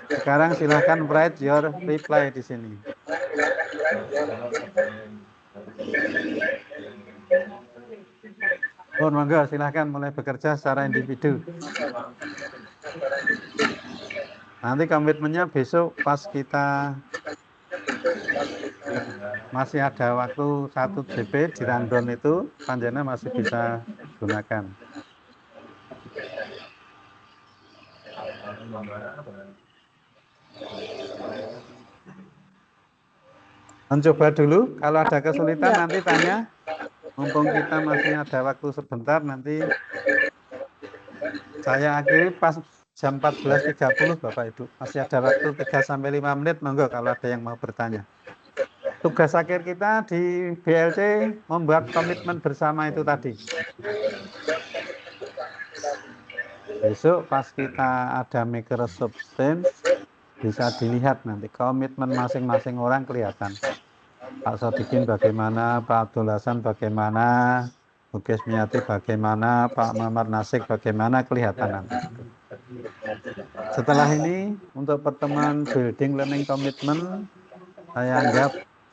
Sekarang silahkan write your reply di sini. Monggo, silahkan mulai bekerja secara individu. Nanti komitmennya besok pas kita masih ada waktu 1 JP di rundown itu, panjenengan masih bisa gunakan. Mencoba dulu, kalau ada kesulitan nanti tanya. Mumpung kita masih ada waktu sebentar, nanti saya akhiri pas jam 14.30 Bapak Ibu. Masih ada waktu 3-5 menit, monggo kalau ada yang mau bertanya. Tugas akhir kita di BLC membuat komitmen bersama itu tadi. Besok pas kita ada Microsoft Teams, bisa dilihat nanti komitmen masing-masing orang kelihatan. Pak Sodikin bagaimana, Pak Abdul Hasan bagaimana, Bu Kesmiati bagaimana, Pak Muhammad Nasik bagaimana, kelihatan nanti. Setelah ini untuk pertemuan building learning commitment saya anggap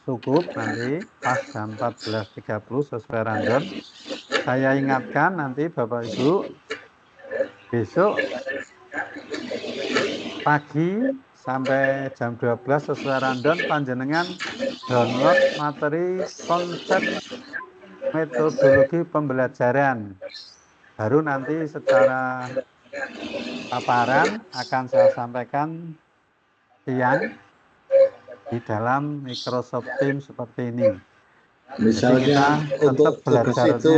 cukup nanti pas jam 14.30 sesuai rundown. Saya ingatkan nanti Bapak Ibu besok pagi sampai jam 12 sesuai rundown panjenengan download materi konsep metodologi pembelajaran. Baru nanti secara paparan akan saya sampaikan siang di dalam Microsoft Teams seperti ini. Misalnya jadi kita untuk belajarnya itu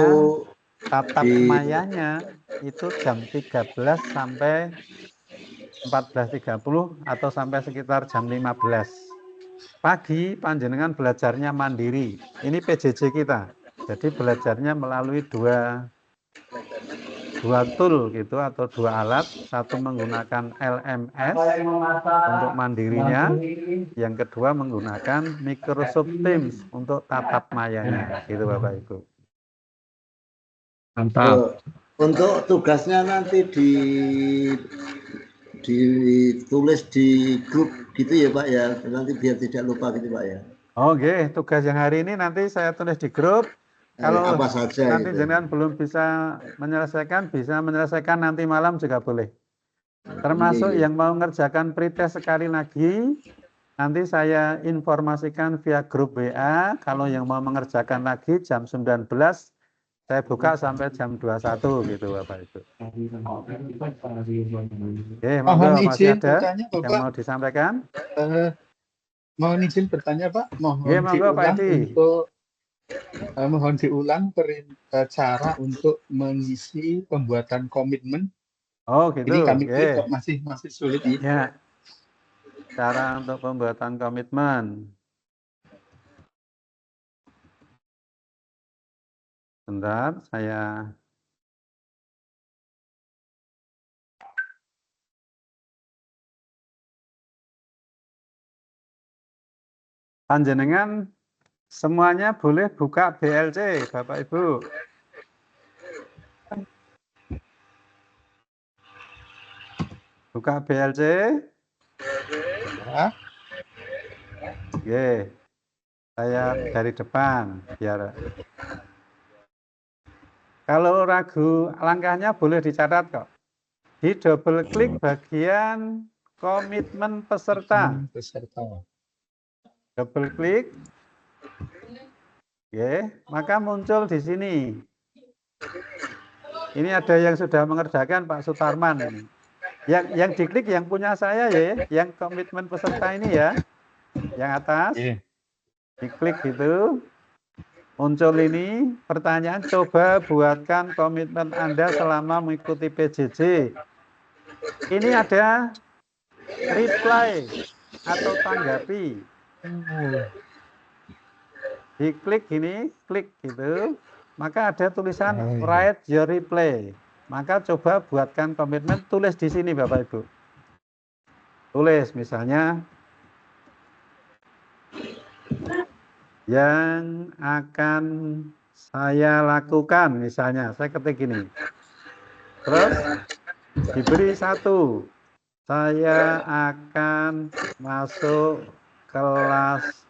tatap mayanya itu jam 13 sampai 14.30 atau sampai sekitar jam 15. Pagi panjenengan belajarnya mandiri. Ini PJJ kita. Jadi belajarnya melalui dua tool gitu atau 2 alat. Satu menggunakan LMS untuk mandirinya, yang kedua menggunakan Microsoft Teams untuk tatap mayanya. Gitu Bapak Ibu. Mantap. Untuk tugasnya nanti ditulis di grup gitu ya Pak ya, nanti biar tidak lupa gitu Pak ya. Oke, tugas yang hari ini nanti saya tulis di grup. Kalau apa saja nanti gitu. jenengan belum bisa menyelesaikan nanti malam juga boleh. Termasuk yang mau mengerjakan pretest sekali lagi, nanti saya informasikan via grup WA. Kalau yang mau mengerjakan lagi jam 19, saya buka sampai jam 21 gitu Bapak Ibu. Oke, monggo masih ada bertanya, Bapak. yang mau disampaikan? Mohon izin bertanya Pak, mohon monggo, Pak Edi. Mohon diulang cara untuk mengisi pembuatan komitmen. Oh gitu. Ini kami kok masih sulit ini. Ya. Cara untuk pembuatan komitmen. Bentar, saya panjenengan semuanya boleh buka BLC, Bapak Ibu. Buka BLC. Ya. Oke. Saya dari depan biar. Kalau ragu langkahnya boleh dicatat kok. Di double klik bagian komitmen peserta. Double klik. Oke, maka muncul di sini. Ini ada yang sudah mengerjakan Pak Sutarman ini. Yang diklik yang punya saya ya, yang komitmen peserta ini ya. Yang atas. Diklik gitu. Muncul ini pertanyaan, coba buatkan komitmen Anda selama mengikuti PJJ. Ini ada reply atau tanggapi. Diklik gini, klik gitu, maka ada tulisan write your reply. Maka coba buatkan komitmen, tulis di sini Bapak Ibu. Tulis misalnya, yang akan saya lakukan, misalnya saya ketik gini. Terus diberi 1, saya akan masuk kelas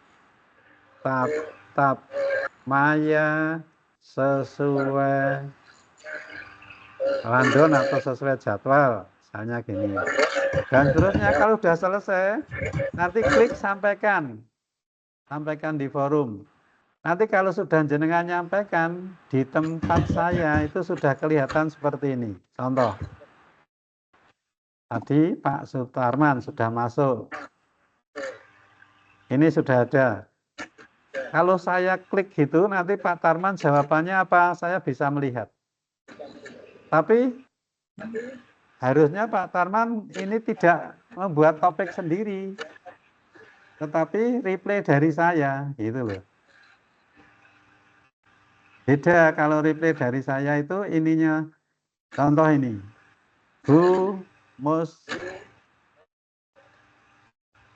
tatap maya sesuai rundown atau sesuai jadwal. misalnya gini. Dan seterusnya kalau sudah selesai, nanti klik sampaikan di forum. Nanti kalau sudah jenengan nyampaikan di tempat saya itu sudah kelihatan seperti ini. Contoh, tadi Pak Sutarman sudah masuk. Ini sudah ada. Kalau saya klik gitu, nanti Pak Tarman jawabannya apa? Saya bisa melihat. Tapi harusnya Pak Tarman ini tidak membuat topik sendiri, tetapi replay dari saya, gitu loh. Beda kalau replay dari saya itu ininya, contoh ini, Bu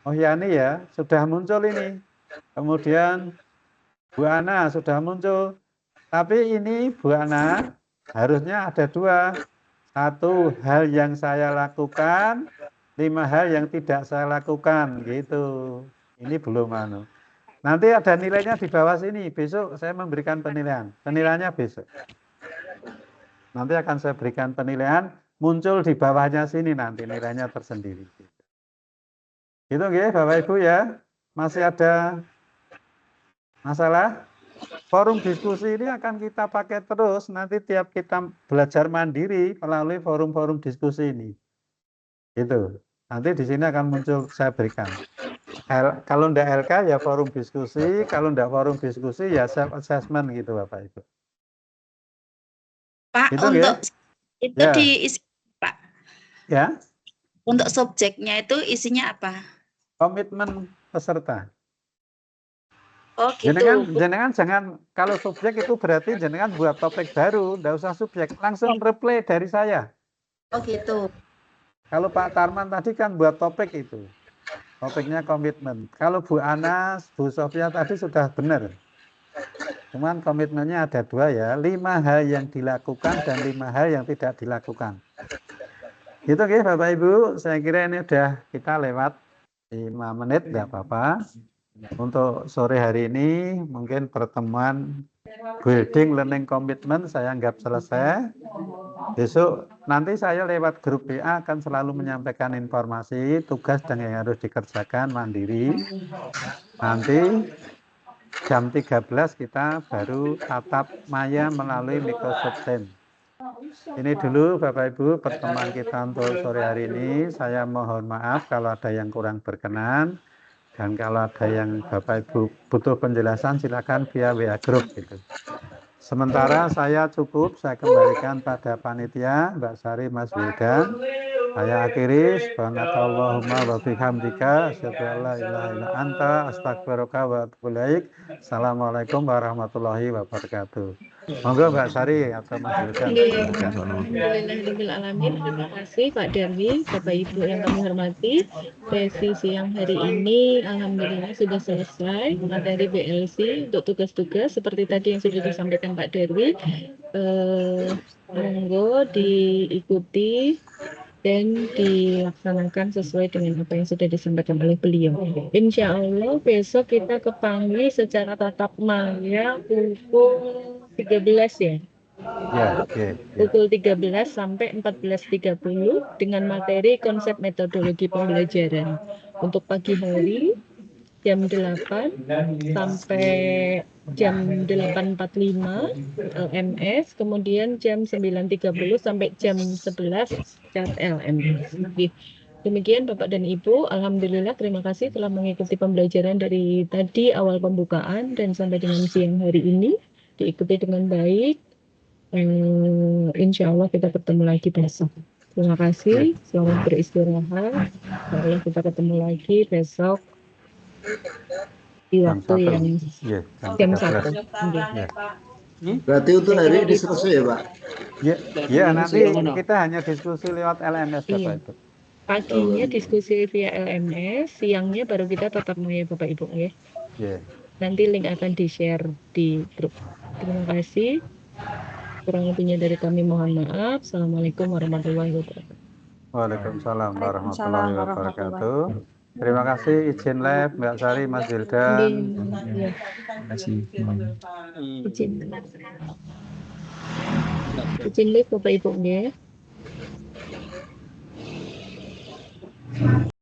Mohyani ya, sudah muncul ini. Kemudian Bu Ana sudah muncul. Tapi ini Bu Ana harusnya ada dua. Satu, hal yang saya lakukan, 5 hal yang tidak saya lakukan, gitu. Ini belum anu. Nanti ada nilainya di bawah sini. Besok saya memberikan penilaian. Penilaiannya besok. Nanti akan saya berikan penilaian. Muncul di bawahnya sini nanti nilainya tersendiri. Gitu nggih, Bapak Ibu ya. Masih ada masalah? Forum diskusi ini akan kita pakai terus. Nanti tiap kita belajar mandiri melalui forum-forum diskusi ini. Gitu. Nanti di sini akan muncul saya berikan. Kalau enggak LK ya forum diskusi, kalau enggak forum diskusi ya self assessment gitu Bapak Ibu. Pak, itu untuk ya? itu Ya. diisi Pak. Ya, Untuk subjeknya itu isinya apa? komitmen peserta. Oh gitu. Jenengan jangan, kalau subjek itu berarti jenengan buat topik baru, enggak usah subjek, langsung replay dari saya. Oh gitu. Kalau Pak Tarman tadi kan buat topik itu. Topiknya komitmen. Kalau Bu Anas, Bu Sofia tadi sudah benar. Cuman komitmennya ada 2 ya. 5 hal yang dilakukan dan 5 hal yang tidak dilakukan. Gitu ya Bapak Ibu. Saya kira ini udah kita lewat 5 menit, enggak apa-apa. Untuk sore hari ini mungkin pertemuan building learning commitment saya anggap selesai. Besok nanti saya lewat grup WA akan selalu menyampaikan informasi tugas dan yang harus dikerjakan mandiri. Nanti jam 13 kita baru tatap maya melalui Microsoft Teams. Ini dulu Bapak Ibu pertemuan kita untuk sore hari ini. Saya mohon maaf kalau ada yang kurang berkenan. Dan kalau ada yang Bapak Ibu butuh penjelasan silakan via WA Group gitu. Sementara saya cukup, saya kembalikan pada panitia Mbak Sari, Mas Wildan. Saya akhiri, subhanakallahumma wa bihamdika, asyhadu an la ilaha illa anta, astaghfiruka wa atubu ilaik. Assalamualaikum warahmatullahi wabarakatuh. Monggo Mbak Sari atau Mas Wildan. Alhamdulillahirrahmanirrahim. Terima kasih Pak Darwi, Bapak Ibu yang kami hormati. Sesi siang hari ini alhamdulillah sudah selesai materi BLC untuk tugas-tugas seperti tadi yang sudah disampaikan Pak Darwi. Monggo diikuti dan dilaksanakan sesuai dengan apa yang sudah disampaikan oleh beliau. Insya Allah besok kita kepanggil secara tatap maya pukul 13 ya. Ya, oke. Pukul 13 sampai 14.30 dengan materi konsep metodologi pembelajaran. Untuk pagi hari jam 8 sampai jam 8.45 LMS, kemudian jam 9.30 sampai jam 11 cat LMS. Demikian Bapak dan Ibu, alhamdulillah terima kasih telah mengikuti pembelajaran dari tadi awal pembukaan dan sampai dengan siang hari ini diikuti dengan baik. Insya Allah kita ketemu lagi besok. Terima kasih, selamat beristirahat. Insya Allah kita ketemu lagi besok di waktu yang jam 1. Berarti untuk hari ini selesai ya Pak? Ya, nanti kita hanya diskusi lewat LMS Bapak Ibu. Paginya diskusi via LMS, siangnya baru kita tatap muka Bapak Ibu ya. Nanti link akan di-share di grup. Terima kasih. Kurang lebihnya dari kami mohon maaf. Assalamualaikum warahmatullahi wabarakatuh. Waalaikumsalam warahmatullahi wabarakatuh. Terima kasih izin live Mbak Sari, Mas Wildan. Terima kasih. Izin live Bapak Ibu ya.